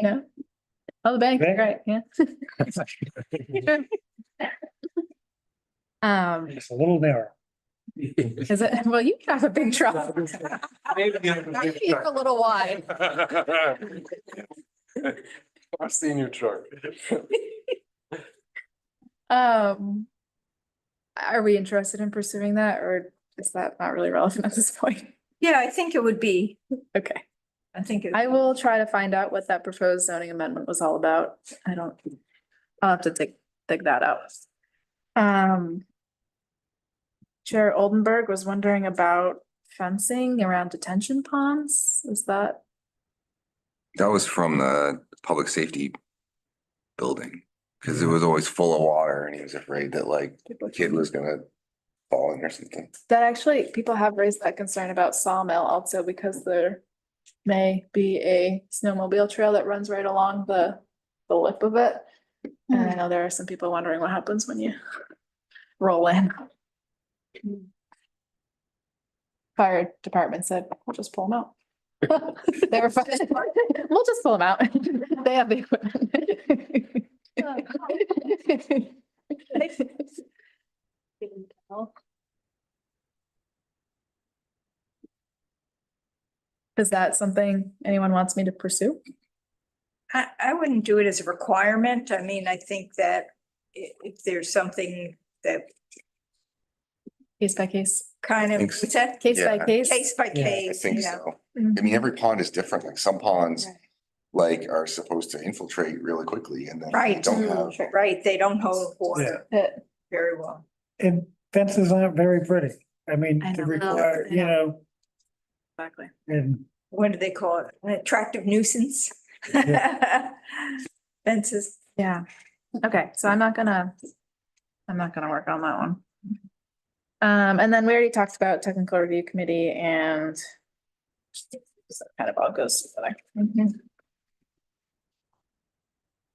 Speaker 1: No? Oh, the bank,
Speaker 2: Bank?
Speaker 1: right, yeah.
Speaker 2: It's a little narrow.
Speaker 1: Is it, well, you have a big truck. You're a little wide.
Speaker 3: I've seen your truck.
Speaker 1: Um. Are we interested in pursuing that, or is that not really relevant at this point?
Speaker 8: Yeah, I think it would be,
Speaker 1: Okay,
Speaker 8: I think.
Speaker 1: I will try to find out what that proposed zoning amendment was all about. I'll have to dig that out. Chair Oldenburg was wondering about fencing around detention ponds. Is that?
Speaker 9: That was from the public safety building, because it was always full of water and he was afraid that like a kid was gonna fall in or something.
Speaker 1: That actually, people have raised that concern about Sawmill also because there may be a snowmobile trail that runs right along the lip of it. And I know there are some people wondering what happens when you roll in. Fire department said, we'll just pull them out. They were fine. We'll just pull them out. They have the equipment. Is that something anyone wants me to pursue?
Speaker 8: I wouldn't do it as a requirement. I mean, I think that if there's something that
Speaker 1: Case by case,
Speaker 8: kind of,
Speaker 9: Thanks.
Speaker 8: what's that?
Speaker 1: case by
Speaker 9: Yeah.
Speaker 1: case?
Speaker 8: Case by
Speaker 2: Yeah,
Speaker 9: I
Speaker 8: case,
Speaker 9: think
Speaker 8: you know.
Speaker 9: so. I mean, every pond is different. Like some ponds
Speaker 8: Right.
Speaker 9: like are supposed to infiltrate really quickly and then they
Speaker 8: Right.
Speaker 9: don't have.
Speaker 8: Right, they don't hold water very well.
Speaker 2: And fences aren't very pretty. I mean,
Speaker 1: I
Speaker 2: to
Speaker 1: know.
Speaker 2: require, you know,
Speaker 1: Exactly.
Speaker 2: and
Speaker 8: What do they call it? An attractive nuisance? Fences.
Speaker 1: Yeah, okay, so I'm not gonna work on that one. And then we already talked about technical review committee and so kind of all goes together.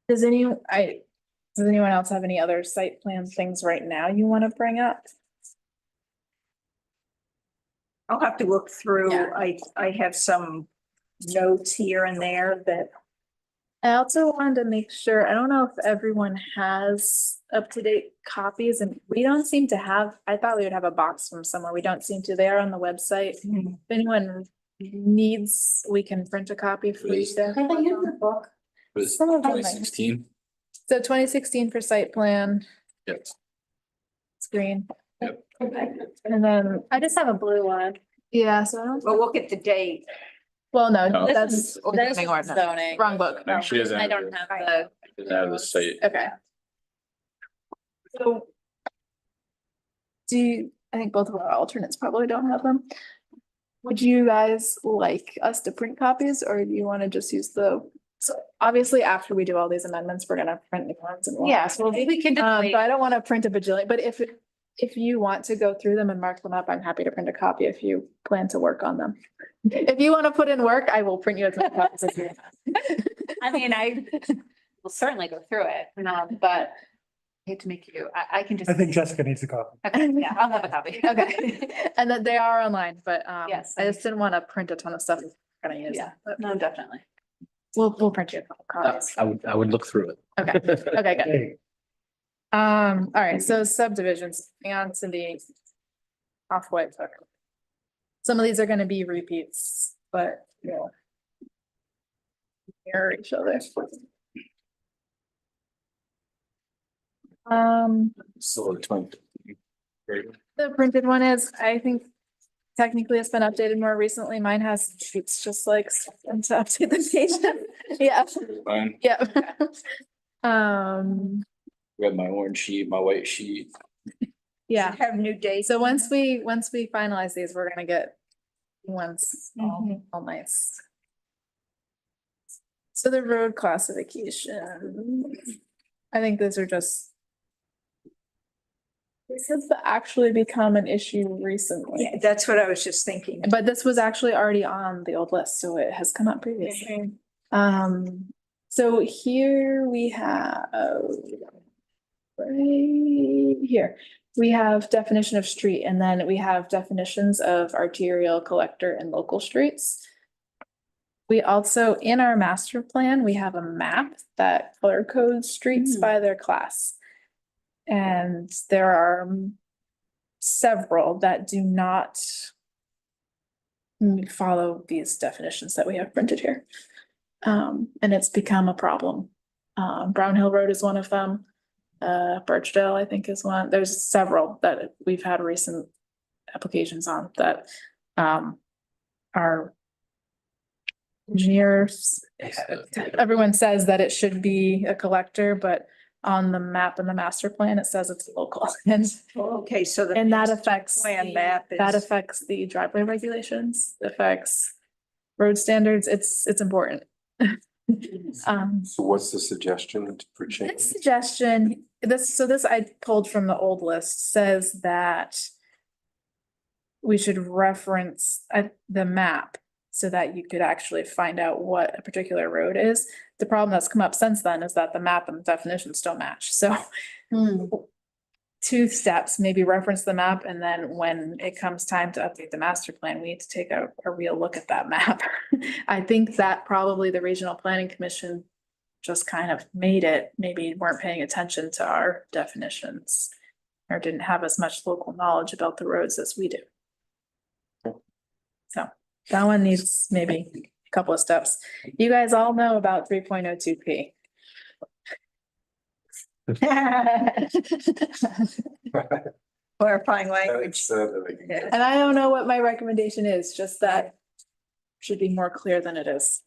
Speaker 1: Does anyone else have any other site plan things right now you want to bring up?
Speaker 8: I'll have to look through.
Speaker 1: Yeah.
Speaker 8: I have some notes here and there that,
Speaker 1: I also wanted to make sure, I don't know if everyone has up-to-date copies and we don't seem to have, I thought we would have a box from somewhere. We don't seem to. They are on the website. If anyone needs, we can print a copy for you to.
Speaker 5: Are they in the book?
Speaker 6: Was
Speaker 1: Some of them might.
Speaker 6: 2016?
Speaker 1: So 2016 for site plan,
Speaker 6: Yes.
Speaker 1: screen.
Speaker 6: Yep.
Speaker 1: And then,
Speaker 11: I just have a blue one.
Speaker 1: yeah, so I don't,
Speaker 8: well, look at the date.
Speaker 1: well, no,
Speaker 6: No.
Speaker 1: that's
Speaker 11: That's
Speaker 1: zoning ordinance.
Speaker 11: zoning.
Speaker 1: Wrong book.
Speaker 6: No, she doesn't
Speaker 11: I
Speaker 6: have
Speaker 11: don't
Speaker 6: the-
Speaker 11: have the.
Speaker 6: Doesn't have the site.
Speaker 1: Okay. So. I think both of our alternates probably don't have them. Would you guys like us to print copies or do you want to just use so obviously after we do all these amendments, we're gonna print new ones and.
Speaker 11: Yes, well, we can just
Speaker 1: But
Speaker 11: wait.
Speaker 1: I don't want to print a bajillion, but if you want to go through them and mark them up, I'm happy to print a copy if you plan to work on them. If you want to put in work, I will print you as many copies as you want.
Speaker 11: I mean, I will certainly go through it, but I hate to make you, I can just.
Speaker 2: I think Jessica needs a copy.
Speaker 11: Okay, yeah, I'll have a copy.
Speaker 1: Okay, and that they are online, but
Speaker 11: Yes.
Speaker 1: I just didn't want to print a ton of stuff. We're gonna use
Speaker 11: Yeah.
Speaker 1: it, but
Speaker 11: No, definitely.
Speaker 1: we'll print you a couple copies.
Speaker 12: I would look through it.
Speaker 1: Okay, okay, good.
Speaker 2: Hey,
Speaker 1: All right, so subdivisions, hang on, Cindy. Off-white book. Some of these are gonna be repeats, but, you know. Mirror each other.
Speaker 12: So the 20.
Speaker 1: The printed one is, I think technically it's been updated more recently. Mine has sheets just like and to update the page. Yeah,
Speaker 6: Fine.
Speaker 1: yeah.
Speaker 6: We have my orange sheet, my white sheet.
Speaker 1: Yeah.
Speaker 8: Have new dates.
Speaker 1: So once we finalize these, we're gonna get ones all nice. So the road classification, I think those are just. This has actually become an issue recently,
Speaker 8: Yeah, that's what I was just thinking.
Speaker 1: but this was actually already on the old list, so it has come up previously. So here we have. Right here, we have definition of street and then we have definitions of arterial, collector and local streets. We also, in our master plan, we have a map that color codes streets by their class. And there are several that do not follow these definitions that we have printed here. And it's become a problem. Brown Hill Road is one of them. Birchdale, I think is one. There's several that we've had recent applications on that, our engineers, everyone says that it should be a collector, but on the map and the master plan, it says it's local.
Speaker 8: Okay, so the.
Speaker 1: And that affects,
Speaker 8: Plan map
Speaker 1: that
Speaker 8: is,
Speaker 1: affects the driveway regulations, affects road standards. It's important.
Speaker 3: So what's the suggestion for change?
Speaker 1: This suggestion, this I pulled from the old list, says that we should reference the map so that you could actually find out what a particular road is. The problem that's come up since then is that the map and the definitions don't match. So two steps, maybe reference the map, and then when it comes time to update the master plan, we need to take a real look at that map. I think that probably the Regional Planning Commission just kind of made it, maybe weren't paying attention to our definitions or didn't have as much local knowledge about the roads as we do. So that one needs maybe a couple of steps. You guys all know about 3.02P.
Speaker 8: clarifying language.
Speaker 1: And I don't know what my recommendation is, just that should be more clear than it is.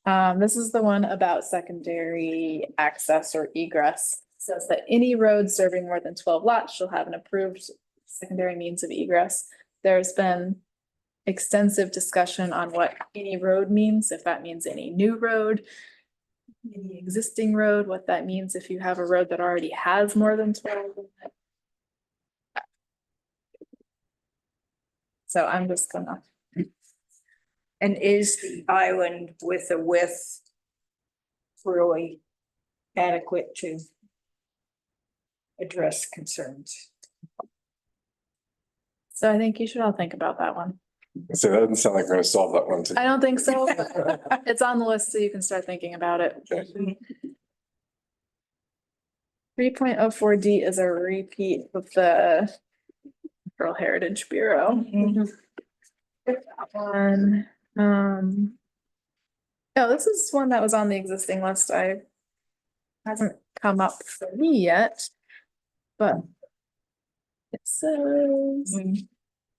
Speaker 1: This is the one about secondary access or egress. Says that any road serving more than 12 lots shall have an approved secondary means of egress. There's been extensive discussion on what any road means, if that means any new road, any existing road, what that means if you have a road that already has more than 12. So I'm just gonna.
Speaker 8: And is the island with a width really adequate to address concerns?
Speaker 1: So I think you should all think about that one.
Speaker 3: So that doesn't sound like we're gonna solve that one today.
Speaker 1: I don't think so. It's on the list, so you can start thinking about it. 3.04D is a repeat of the Rural Heritage Bureau. One, oh, this is one that was on the existing list. Hasn't come up for me yet, but it says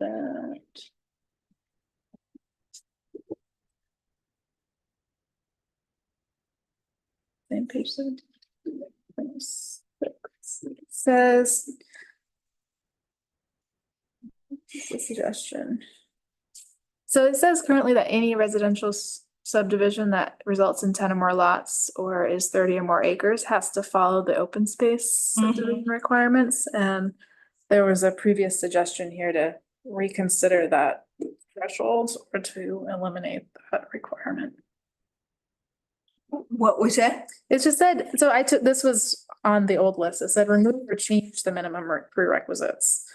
Speaker 1: that. Same page 17. It says. The suggestion. So it says currently that any residential subdivision that results in 10 or more lots or is 30 or more acres has to follow the open space subdivision requirements. And there was a previous suggestion here to reconsider that threshold or to eliminate that requirement.
Speaker 8: What was that?
Speaker 1: It just said, so this was on the old list. It said remove or change the minimum prerequisites.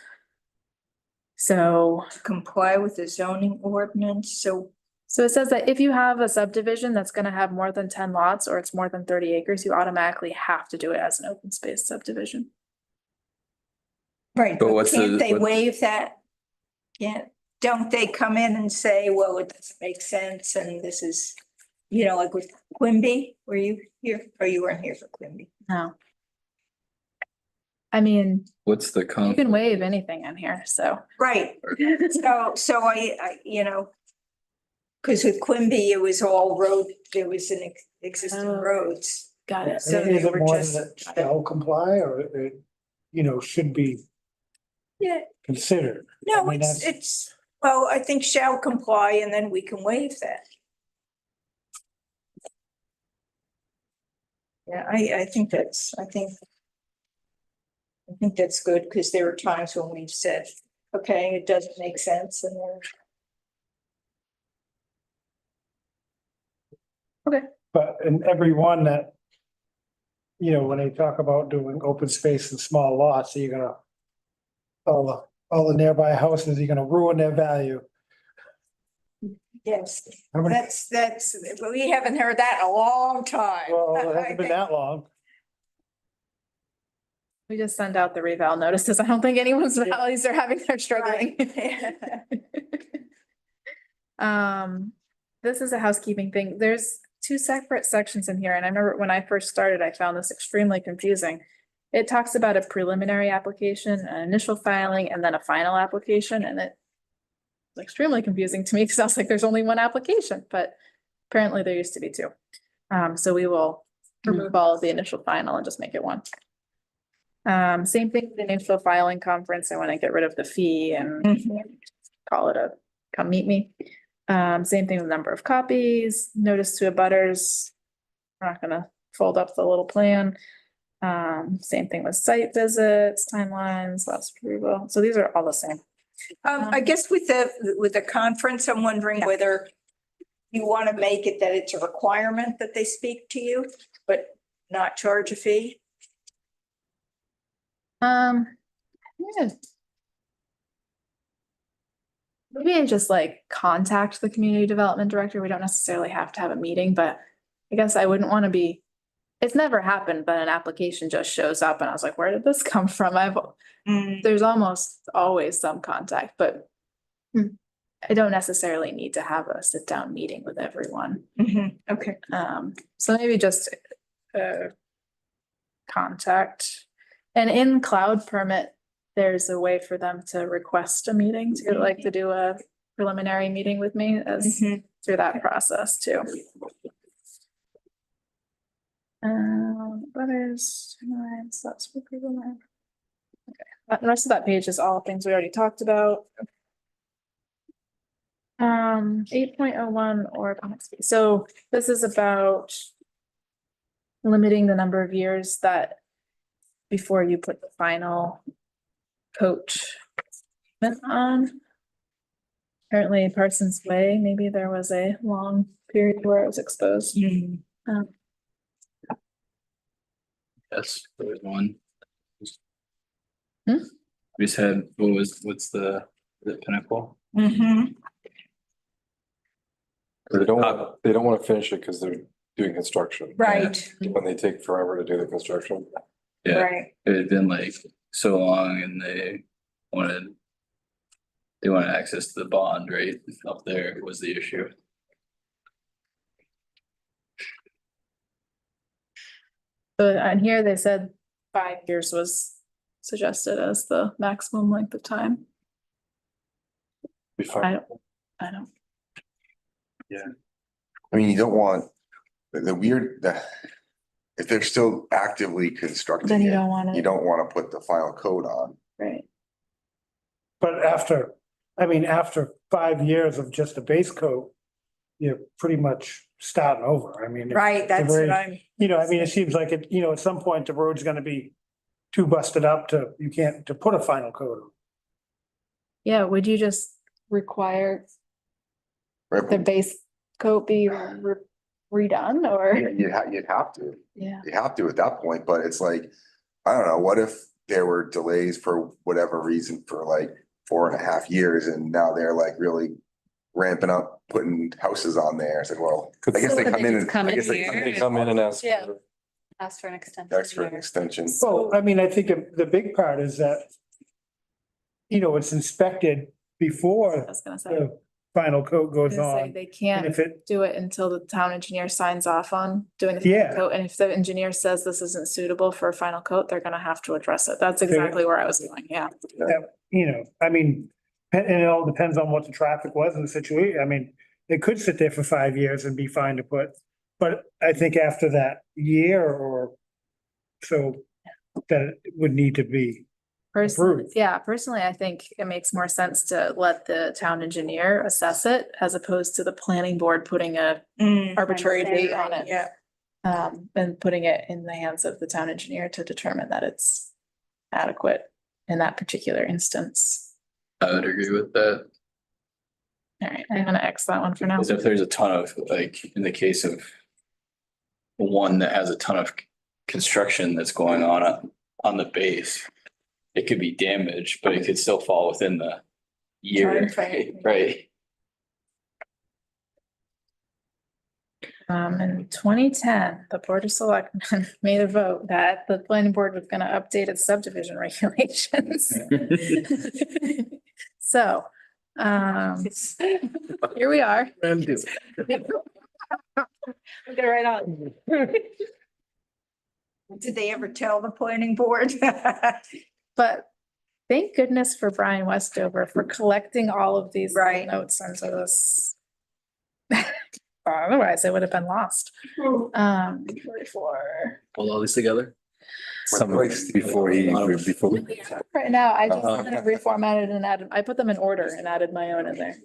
Speaker 1: So
Speaker 8: Comply with the zoning ordinance, so
Speaker 1: it says that if you have a subdivision that's gonna have more than 10 lots or it's more than 30 acres, you automatically have to do it as an open space subdivision.
Speaker 8: right,
Speaker 6: But
Speaker 8: but
Speaker 6: what's
Speaker 8: can't
Speaker 6: the-
Speaker 8: they
Speaker 6: what-
Speaker 8: waive that? Don't they come in and say, well, it doesn't make sense and this is, like with Quimby, were you here? Or you weren't here for Quimby?
Speaker 1: No. I mean,
Speaker 6: What's the
Speaker 1: you
Speaker 6: con?
Speaker 1: can waive anything in here, so.
Speaker 8: Right, so I, cause with Quimby, it was all road, there was an existing
Speaker 1: Oh.
Speaker 8: roads.
Speaker 1: Got it.
Speaker 8: So
Speaker 2: Is
Speaker 8: they
Speaker 2: it
Speaker 8: were
Speaker 2: more
Speaker 8: just-
Speaker 2: than it shall comply or it, should be
Speaker 8: Yeah,
Speaker 2: considered? I
Speaker 8: no,
Speaker 2: mean, that's-
Speaker 8: it's, well, I think shall comply and then we can waive that. Yeah, I think that's good, because there were times when we've said, okay, it doesn't make sense, and then.
Speaker 2: But in every one that, when they talk about doing open space and small lots, you're gonna, all the nearby houses, you're gonna ruin their value.
Speaker 8: Yes,
Speaker 2: How many-
Speaker 8: that's, we haven't heard that in a long time.
Speaker 2: Well, it hasn't been that long.
Speaker 1: We just send out the reval notices. I don't think anyone's values are having, they're struggling. This is a housekeeping thing. There's two separate sections in here, and I remember when I first started, I found this extremely confusing. it talks about a preliminary application, an initial filing, and then a final application, and it's extremely confusing to me because I was like, there's only one application, but apparently there used to be two. So we will remove all of the initial final and just make it one. Same thing with the initial filing conference. I want to get rid of the fee and call it a come meet me. Same thing with number of copies, notice to abutters. We're not gonna fold up the little plan. Same thing with site visits, timelines, last approval. So these are all the same.
Speaker 8: I guess with the conference, I'm wondering whether you want to make it that it's a requirement that they speak to you, but not charge a fee.
Speaker 1: Yeah. Maybe I just like contact the community development director. We don't necessarily have to have a meeting, but I guess I wouldn't want to be. It's never happened, but an application just shows up and I was like, where did this come from? There's almost always some contact, but I don't necessarily need to have a sit down meeting with everyone.
Speaker 8: Okay.
Speaker 1: So maybe just contact. And in cloud permit, there's a way for them to request a meeting to like to do a preliminary meeting with me as through that process too. Butters, timelines, that's for people. Okay, the rest of that page is all things we already talked about. 8.01 or appendix B. So this is about limiting the number of years that before you put the final coat on. Apparently Parsons Way, maybe there was a long period where it was exposed.
Speaker 6: Yes, there was one.
Speaker 1: Hmm?
Speaker 6: We said, what's the Pinnacle?
Speaker 3: They don't want to finish it because they're doing construction.
Speaker 8: Right,
Speaker 3: When they take forever to do the construction.
Speaker 6: Yeah,
Speaker 8: right.
Speaker 6: it had been like so long and they wanted access to the bond right up there was the issue.
Speaker 1: So on here, they said 5 years was suggested as the maximum length of time.
Speaker 3: Be fine.
Speaker 1: I don't.
Speaker 9: I mean, you don't want if they're still actively constructing
Speaker 1: Then you
Speaker 9: it,
Speaker 1: don't want
Speaker 9: you
Speaker 1: it,
Speaker 9: don't want to put the final coat on.
Speaker 1: right?
Speaker 2: But after 5 years of just a base coat, you're pretty much starting over. I mean.
Speaker 8: Right, that's what I'm.
Speaker 2: It seems like at some point the road's gonna be too busted up to put a final coat on.
Speaker 1: Yeah, would you just require
Speaker 9: Right?
Speaker 1: the base coat be redone or?
Speaker 9: You'd have to.
Speaker 1: Yeah.
Speaker 9: You have to at that point, but it's like, I don't know, what if there were delays for whatever reason for like 4.5 years and now they're like really ramping up, putting houses on there. It's like, well, I guess they come in and. I guess
Speaker 3: They come in and ask.
Speaker 1: Yeah.
Speaker 11: Ask for an extension.
Speaker 9: That's for an extension.
Speaker 2: Well, I mean, I think the big part is that, it's inspected
Speaker 1: I
Speaker 2: before
Speaker 1: was gonna say.
Speaker 2: the final coat goes
Speaker 1: Gonna say
Speaker 2: on.
Speaker 1: They
Speaker 2: And
Speaker 1: can't
Speaker 2: if it,
Speaker 1: do it until the town engineer signs off on doing the
Speaker 2: Yeah.
Speaker 1: final coat. And if the engineer says this isn't suitable for a final coat, they're gonna have to address it. That's exactly where I was going, yeah.
Speaker 2: I mean, and it all depends on what the traffic was in the situation. I mean, they could sit there for 5 years and be fine to put, but I think after that year or so, that it would need to be.
Speaker 1: Personally,
Speaker 2: Approved.
Speaker 1: personally, I think it makes more sense to let the town engineer assess it as opposed to the planning board putting a arbitrary date on it.
Speaker 8: Yeah.
Speaker 1: And putting it in the hands of the town engineer to determine that it's adequate in that particular instance.
Speaker 6: I would agree with that.
Speaker 1: All right, I'm gonna X that one for now.
Speaker 6: Because if there's a ton of, like, in the case of one that has a ton of construction that's going on the base, it could be damaged, but it could still fall within the year,
Speaker 8: Timeframe.
Speaker 6: right?
Speaker 1: In 2010, the Board of Selectmen made a vote that the planning board was gonna update its subdivision regulations. So, here we are.
Speaker 11: Get right on.
Speaker 8: Did they ever tell the planning board?
Speaker 1: But thank goodness for Brian Westover for collecting all of these little
Speaker 8: Right.
Speaker 1: notes into this. Otherwise, it would have been lost. 44.
Speaker 6: Pull all these together.
Speaker 12: Some before before.
Speaker 1: Right now, I just
Speaker 6: Uh-huh.
Speaker 1: kind of reformatted and added, I put them in order and added my own in there.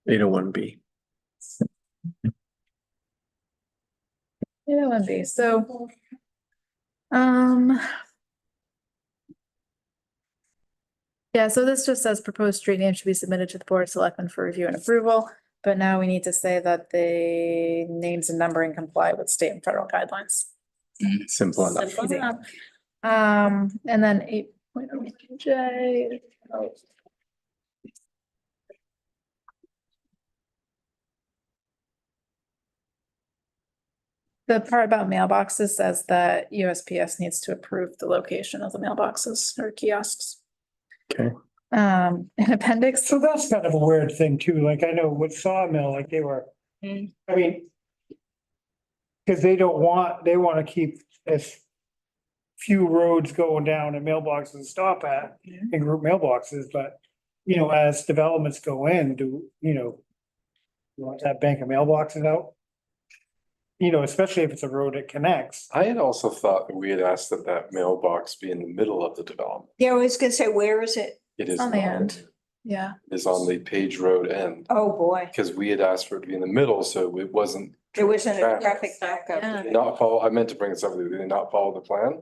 Speaker 12: 801B.
Speaker 1: Yeah, it would be, so. Um. Yeah, so this just says proposed street name should be submitted to the Board of Selectmen for review and approval, but now we need to say that the names and numbering comply with state and federal guidelines.
Speaker 12: Simple enough.
Speaker 1: Simple enough. And then 8.0 J. The part about mailboxes says that USPS needs to approve the location of the mailboxes or kiosks.
Speaker 12: Okay.
Speaker 1: An appendix.
Speaker 2: So that's kind of a weird thing too, like I know with Sawmill, like they were, I mean. Cause they wanna keep as few roads going down and mailboxes to stop at and group mailboxes, but. As developments go in, you want that bank of mailboxes out? Especially if it's a road that connects.
Speaker 3: I had also thought that we had asked that that mailbox be in the middle of the development.
Speaker 8: Yeah, I was gonna say, where is it?
Speaker 3: It is
Speaker 1: On the
Speaker 3: not.
Speaker 1: end. Yeah,
Speaker 3: It is on the Page Road end,
Speaker 8: Oh, boy,
Speaker 3: because we had asked for it to be in the middle, so it wasn't.
Speaker 8: there wasn't a
Speaker 3: Traffic.
Speaker 8: traffic backup.
Speaker 1: Yeah.
Speaker 3: Did they not follow, I meant to bring this up, did they not follow the plan?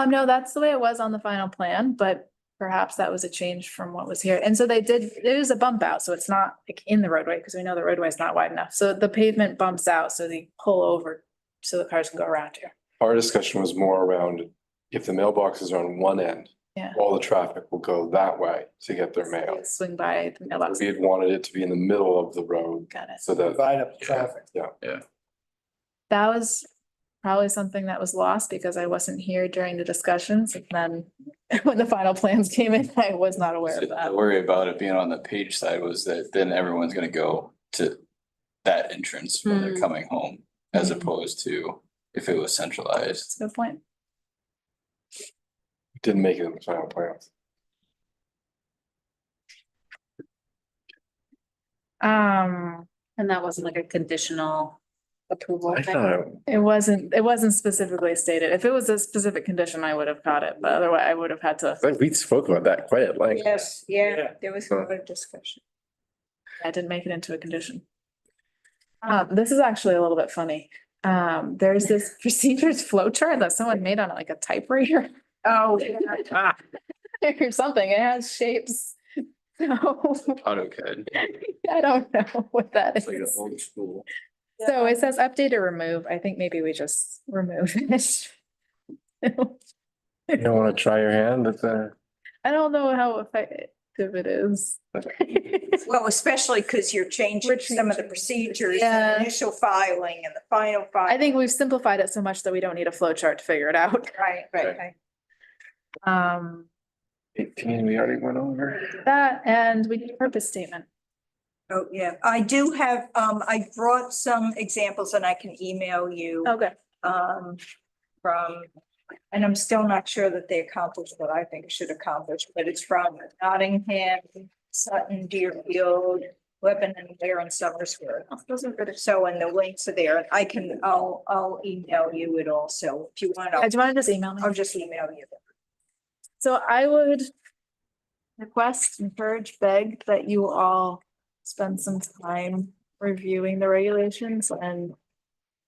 Speaker 1: no, that's the way it was on the final plan, but perhaps that was a change from what was here. And so they did, it is a bump out, so it's not like in the roadway, because we know the roadway is not wide enough. So the pavement bumps out, so they pull over so the cars can go around here.
Speaker 3: Our discussion was more around if the mailboxes are on one end.
Speaker 1: Yeah.
Speaker 3: All the traffic will go that way to get their mail.
Speaker 1: Swing by the mailbox.
Speaker 3: We had wanted it to be in the middle of the road
Speaker 1: Got it.
Speaker 3: so that,
Speaker 2: Divide up the traffic.
Speaker 1: That was probably something that was lost because I wasn't here during the discussions. And then when the final plans came in, I was not aware of
Speaker 6: The
Speaker 1: that.
Speaker 6: worry about it being on the Page side was that then everyone's gonna go to that entrance when they're coming home, as opposed to if it was centralized.
Speaker 1: That's a good point.
Speaker 3: didn't make it in the final plans.
Speaker 11: And that wasn't like a conditional approval
Speaker 12: I
Speaker 11: thing.
Speaker 12: thought,
Speaker 1: It wasn't specifically stated. If it was a specific condition, I would have caught it, but otherwise I would have had to.
Speaker 12: I think we spoke about that quite at length.
Speaker 8: Yes, yeah,
Speaker 2: Yeah.
Speaker 8: there was a lot of discussion.
Speaker 1: I didn't make it into a condition. This is actually a little bit funny. There's this procedures flow chart that someone made on like a typewriter.
Speaker 8: Oh,
Speaker 1: Or something. It has shapes. So
Speaker 6: AutoCAD.
Speaker 1: I don't know what that
Speaker 6: It's like an
Speaker 1: is.
Speaker 6: old school.
Speaker 1: So it says update or remove. I think maybe we just remove it.
Speaker 12: You don't want to try your hand at the.
Speaker 1: I don't know how effective it is.
Speaker 8: well, especially because you're changing
Speaker 1: We're
Speaker 8: some of the
Speaker 1: changing-
Speaker 8: procedures,
Speaker 1: Yeah.
Speaker 8: the initial filing and the final
Speaker 1: I
Speaker 8: filing.
Speaker 1: think we've simplified it so much that we don't need a flow chart to figure it out.
Speaker 8: Right, right, right.
Speaker 12: 18, we already went over.
Speaker 1: That and we need a purpose statement.
Speaker 8: Oh, yeah, I do have, I brought some examples and I can email you,
Speaker 1: Okay.
Speaker 8: from, and I'm still not sure that they accomplished what I think it should accomplish, but it's from Nottingham, Sutton, Deerfield, Lebanon, Ware and Summersworth.
Speaker 1: Those are good.
Speaker 8: So, and the links are there, I'll email you it also, if you want,
Speaker 1: Do you want to just email me?
Speaker 8: I'll just email you.
Speaker 1: So I would request, encourage, beg that you all spend some time reviewing the regulations and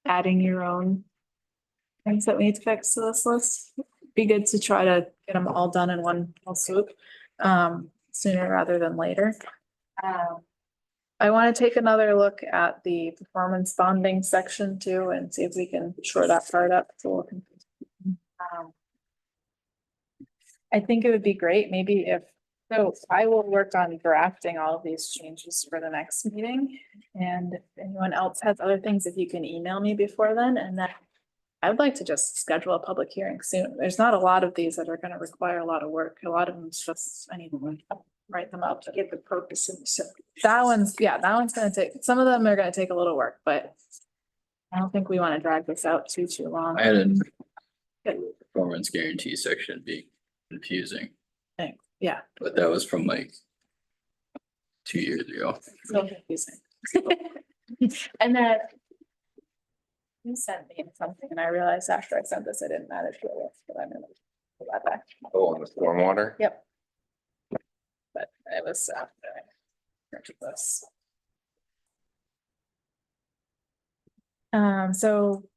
Speaker 1: adding your own things that we need to fix to this list. Be good to try to get them all done in one fell swoop, sooner rather than later. I want to take another look at the performance bonding section too and see if we can shore that part up. So I think it would be great, maybe if, so I will work on drafting all of these changes for the next meeting. And if anyone else has other things, if you can email me before then, and then I'd like to just schedule a public hearing soon. There's not a lot of these that are gonna require a lot of work. A lot of them is just, I need to write them up.
Speaker 8: Get the purpose in the.
Speaker 1: That one's, yeah, that one's gonna take, some of them are gonna take a little work, but I don't think we wanna drag this out too long.
Speaker 6: I had a performance guarantee section being confusing,
Speaker 1: Yeah,
Speaker 6: but that was from like 2 years ago.
Speaker 1: it's a little confusing. And then you sent me something and I realized after I sent this, I didn't add it to the list, but I'm gonna pull that back.
Speaker 9: Oh, on the stormwater?
Speaker 1: Yep. But it was after I printed this. So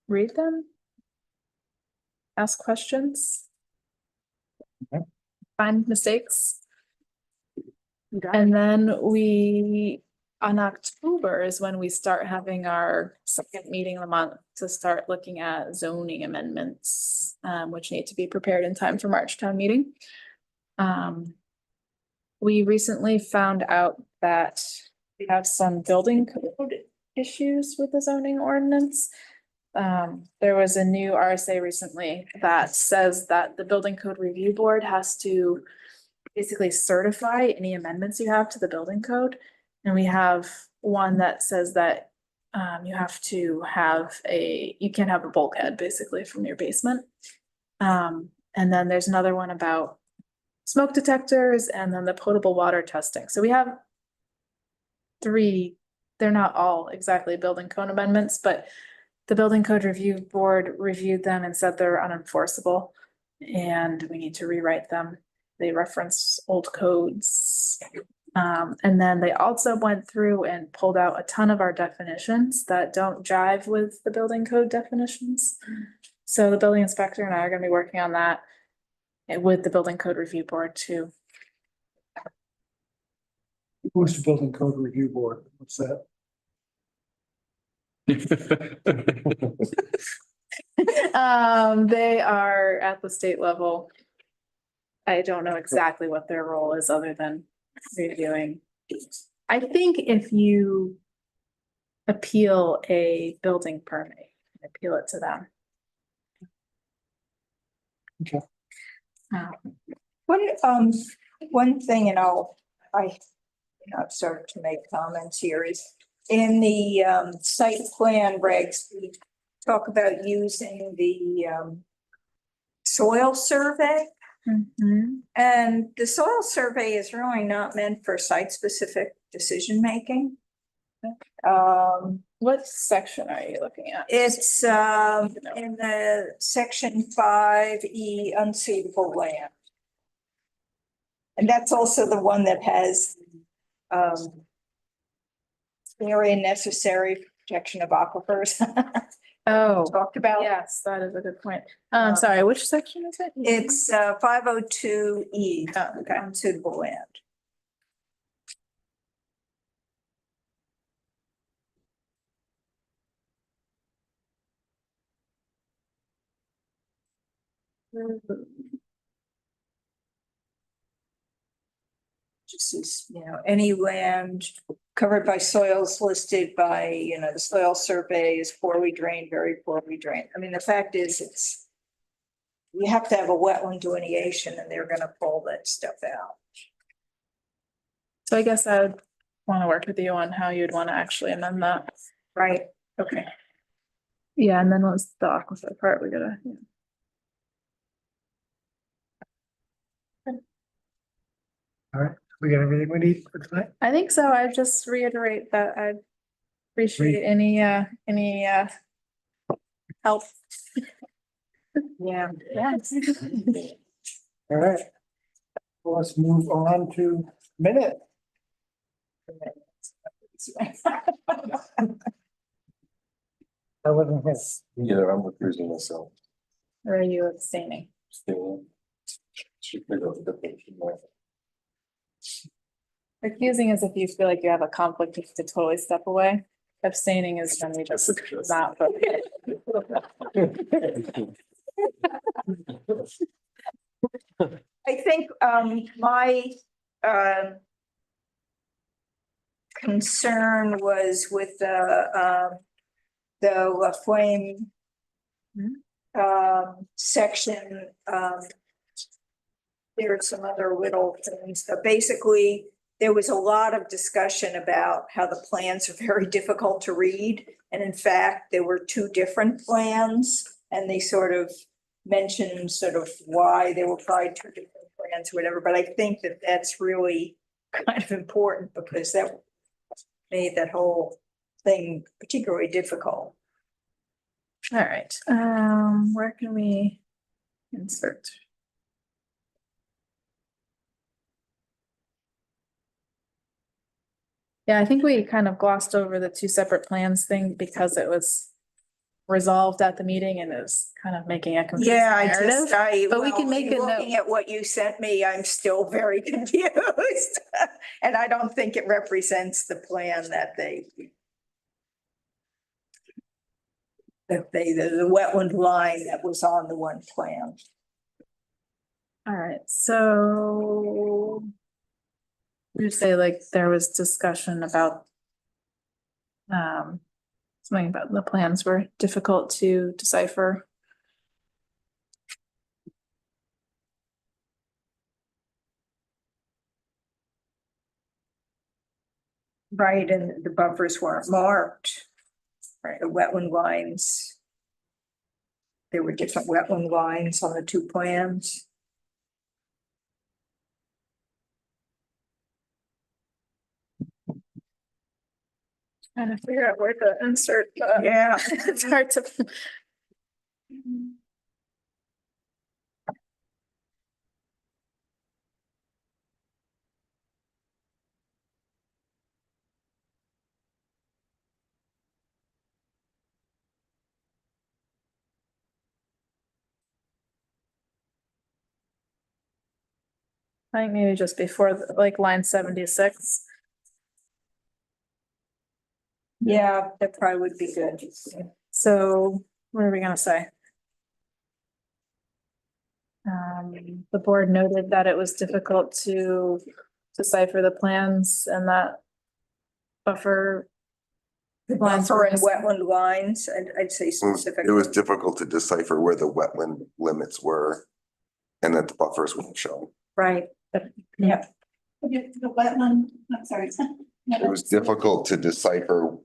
Speaker 1: read them. Ask questions.
Speaker 2: Okay.
Speaker 1: Find mistakes. And then on October is when we start having our second meeting of the month to start looking at zoning amendments, which need to be prepared in time for March town meeting. We recently found out that we have some building code issues with the zoning ordinance. There was a new RSA recently that says that the building code review board has to basically certify any amendments you have to the building code. And we have one that says that you have to have you can't have a bulkhead basically from your basement. And then there's another one about smoke detectors and then the potable water testing. So we have 3, they're not all exactly building code amendments, but the building code review board reviewed them and said they're unenforceable and we need to rewrite them. They reference old codes. And then they also went through and pulled out a ton of our definitions that don't jive with the building code definitions. So the building inspector and I are gonna be working on that with the building code review board too.
Speaker 2: Who's the building code review board? What's that?
Speaker 1: They are at the state level. I don't know exactly what their role is other than reviewing. I think if you appeal a building permit, appeal it to them.
Speaker 2: Okay.
Speaker 8: One thing, I've started to make comments here is in the site plan regs, we talk about using the soil survey. And the soil survey is really not meant for site-specific decision-making.
Speaker 1: What section are you looking at?
Speaker 8: It's in the section 5E unsuitable land. And that's also the one that has area necessary for protection of aquifers.
Speaker 1: Oh,
Speaker 8: Talked about.
Speaker 1: yes, that is a good point. Sorry, which section is it?
Speaker 8: It's 502E,
Speaker 1: Oh, okay.
Speaker 8: unsuitable land. Just as, any land covered by soils listed by, the soil survey is poorly drained, very poorly drained. I mean, the fact is you have to have a wetland delineation and they're gonna pull that stuff out.
Speaker 1: So I guess I would want to work with you on how you'd want to actually amend that.
Speaker 8: Right.
Speaker 1: Okay. Yeah, and then what's the aquifer part we gotta, yeah.
Speaker 2: We got everything we need for tonight?
Speaker 1: I think so. I just reiterate that I appreciate any help.
Speaker 8: Yeah.
Speaker 1: Yes.
Speaker 2: All right. Let's move on to minute. I wasn't here.
Speaker 3: Yeah, I'm recusing myself.
Speaker 1: Or are you abstaining?
Speaker 3: Still. Should figure out the difference in my-
Speaker 1: Recusing is if you feel like you have a conflict, you have to totally step away. Abstaining is when we just not vote.
Speaker 8: I think my concern was with the the La Flame
Speaker 1: Hmm.
Speaker 8: section, there are some other little things, but basically there was a lot of discussion about how the plans are very difficult to read. And in fact, there were two different plans and they sort of mentioned sort of why they were probably two different plans, whatever. But I think that that's really kind of important because that made that whole thing particularly difficult.
Speaker 1: All right, where can we insert? Yeah, I think we kind of glossed over the two separate plans thing because it was resolved at the meeting and is kind of making a confusing
Speaker 8: Yeah,
Speaker 1: narrative. But we can make a
Speaker 8: Looking
Speaker 1: note.
Speaker 8: at what you sent me, I'm still very confused. And I don't think it represents the plan that the wetland line that was on the one plan.
Speaker 1: All right, so you say like there was discussion about something about the plans were difficult to decipher.
Speaker 8: Right, and the buffers weren't marked. Right, the wetland lines. There were different wetland lines on the two plans.
Speaker 1: Trying to figure out where to insert.
Speaker 8: Yeah.
Speaker 1: It's hard to. I think maybe just before like line 76.
Speaker 8: Yeah, that probably would be good.
Speaker 1: So what are we gonna say? The board noted that it was difficult to decipher the plans and that buffer.
Speaker 8: The
Speaker 1: lines
Speaker 8: buffer
Speaker 1: were
Speaker 8: and
Speaker 1: missing.
Speaker 8: wetland lines, I'd say
Speaker 9: It
Speaker 8: specifically.
Speaker 9: was difficult to decipher where the wetland limits were. And that the buffers weren't shown.
Speaker 8: Right, yeah.
Speaker 11: The wetland, I'm sorry.
Speaker 9: It was difficult to decipher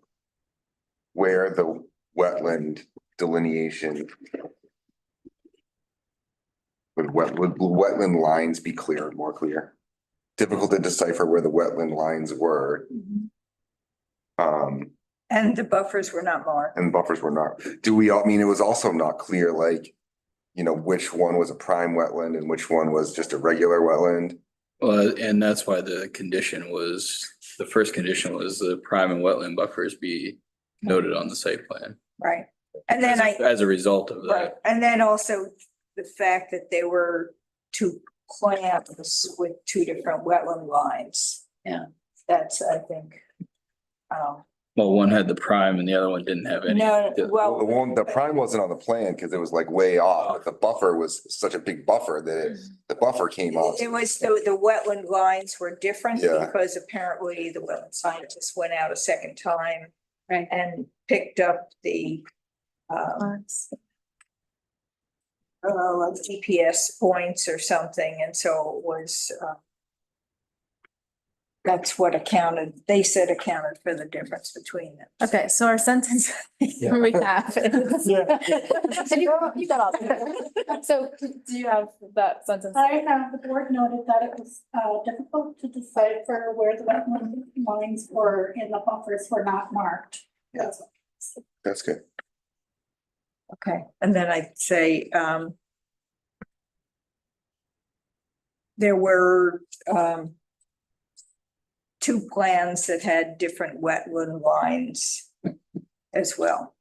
Speaker 9: where the wetland delineation would wetland lines be clear, more clear. Difficult to decipher where the wetland lines were.
Speaker 8: And the buffers were not marked.
Speaker 9: And buffers were not. I mean, it was also not clear, like, you know, which one was a prime wetland and which one was just a regular wetland.
Speaker 6: Well, and that's why the first condition was the prime and wetland buffers be noted on the site plan.
Speaker 8: Right, and then
Speaker 6: As a result of
Speaker 8: right,
Speaker 6: that.
Speaker 8: and then also the fact that there were two plans with two different wetland lines.
Speaker 1: Yeah.
Speaker 8: That's, I think.
Speaker 6: Well, one had the prime and the other one didn't have any.
Speaker 8: No, well.
Speaker 9: The prime wasn't on the plan because it was like way off, but the buffer was such a big buffer that the buffer came off.
Speaker 8: It was, the wetland lines were different
Speaker 9: Yeah.
Speaker 8: because apparently the wetland scientists went out a second time.
Speaker 11: Right.
Speaker 8: And picked up the like GPS points or something, and so it was that's what they said accounted for the difference between them.
Speaker 1: Okay, so our sentence we have. You got all that. So do you have that sentence?
Speaker 11: I have, the board noted that it was difficult to decipher where the wetland lines were and the buffers were not marked.
Speaker 9: Yeah. That's good.
Speaker 8: Okay, and then I'd say there were two plans that had different wetland lines as well.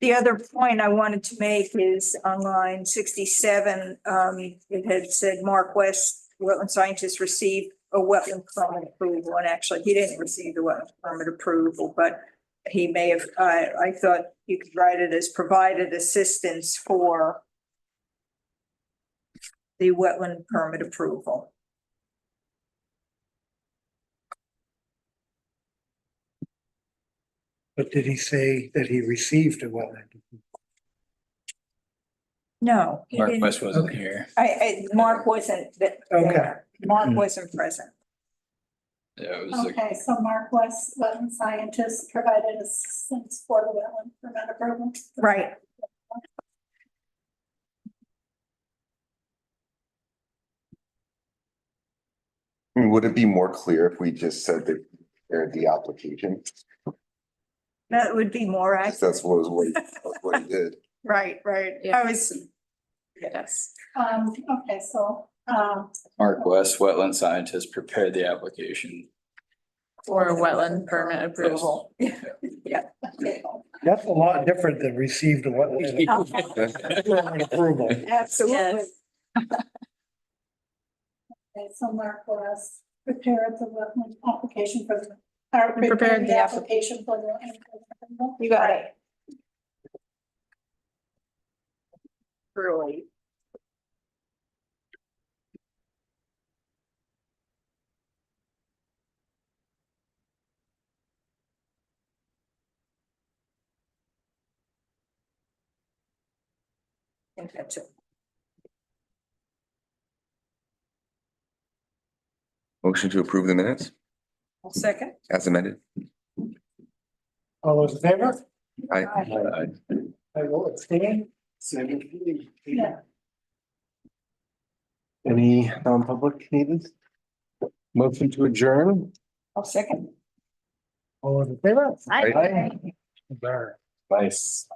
Speaker 8: The other point I wanted to make is on line 67, it had said Mark West, wetland scientist, received a wetland permit approval, and actually he didn't receive the wetland permit approval, but he may have, I thought you could write it as provided assistance for the wetland permit approval.
Speaker 2: But did he say that he received a wetland?
Speaker 8: No. he
Speaker 6: Mark
Speaker 8: didn't.
Speaker 6: West wasn't
Speaker 2: Okay.
Speaker 6: here.
Speaker 8: Mark wasn't there.
Speaker 2: Okay.
Speaker 8: Mark wasn't present.
Speaker 6: Yeah, it was like,
Speaker 11: Okay, so Mark West, wetland scientist, provided assistance for the wetland permit approval.
Speaker 8: Right.
Speaker 9: I mean, would it be more clear if we just said that they're the application?
Speaker 8: That would be more accurate.
Speaker 9: That's what he did.
Speaker 8: Right, right.
Speaker 1: Yeah.
Speaker 8: I was,
Speaker 1: Yes.
Speaker 11: Okay, so,
Speaker 6: Mark West, wetland scientist, prepared the application.
Speaker 1: For a wetland permit approval.
Speaker 11: okay,
Speaker 2: That's a lot different than received a wetland approval.
Speaker 8: absolutely.
Speaker 11: okay, so Mark West prepared the wetland application for the.
Speaker 1: Prepared the
Speaker 11: application for the.
Speaker 8: You got it. Really. I think that's it.
Speaker 4: Motion to approve the minutes
Speaker 8: I'll second.
Speaker 4: as amended.
Speaker 2: All those in favor?
Speaker 4: I,
Speaker 2: I will abstain.
Speaker 11: Yeah.
Speaker 12: Any non-public needed? Motion to adjourn?
Speaker 8: I'll second.
Speaker 2: All those in favor?
Speaker 12: Aye.
Speaker 2: There.
Speaker 12: Nice.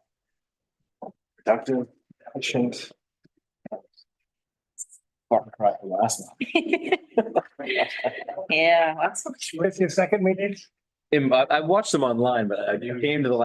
Speaker 12: Productive, efficient. Far cry from last one.
Speaker 11: Yeah, that's.
Speaker 2: With your second meeting?
Speaker 12: I watched them online, but I came to the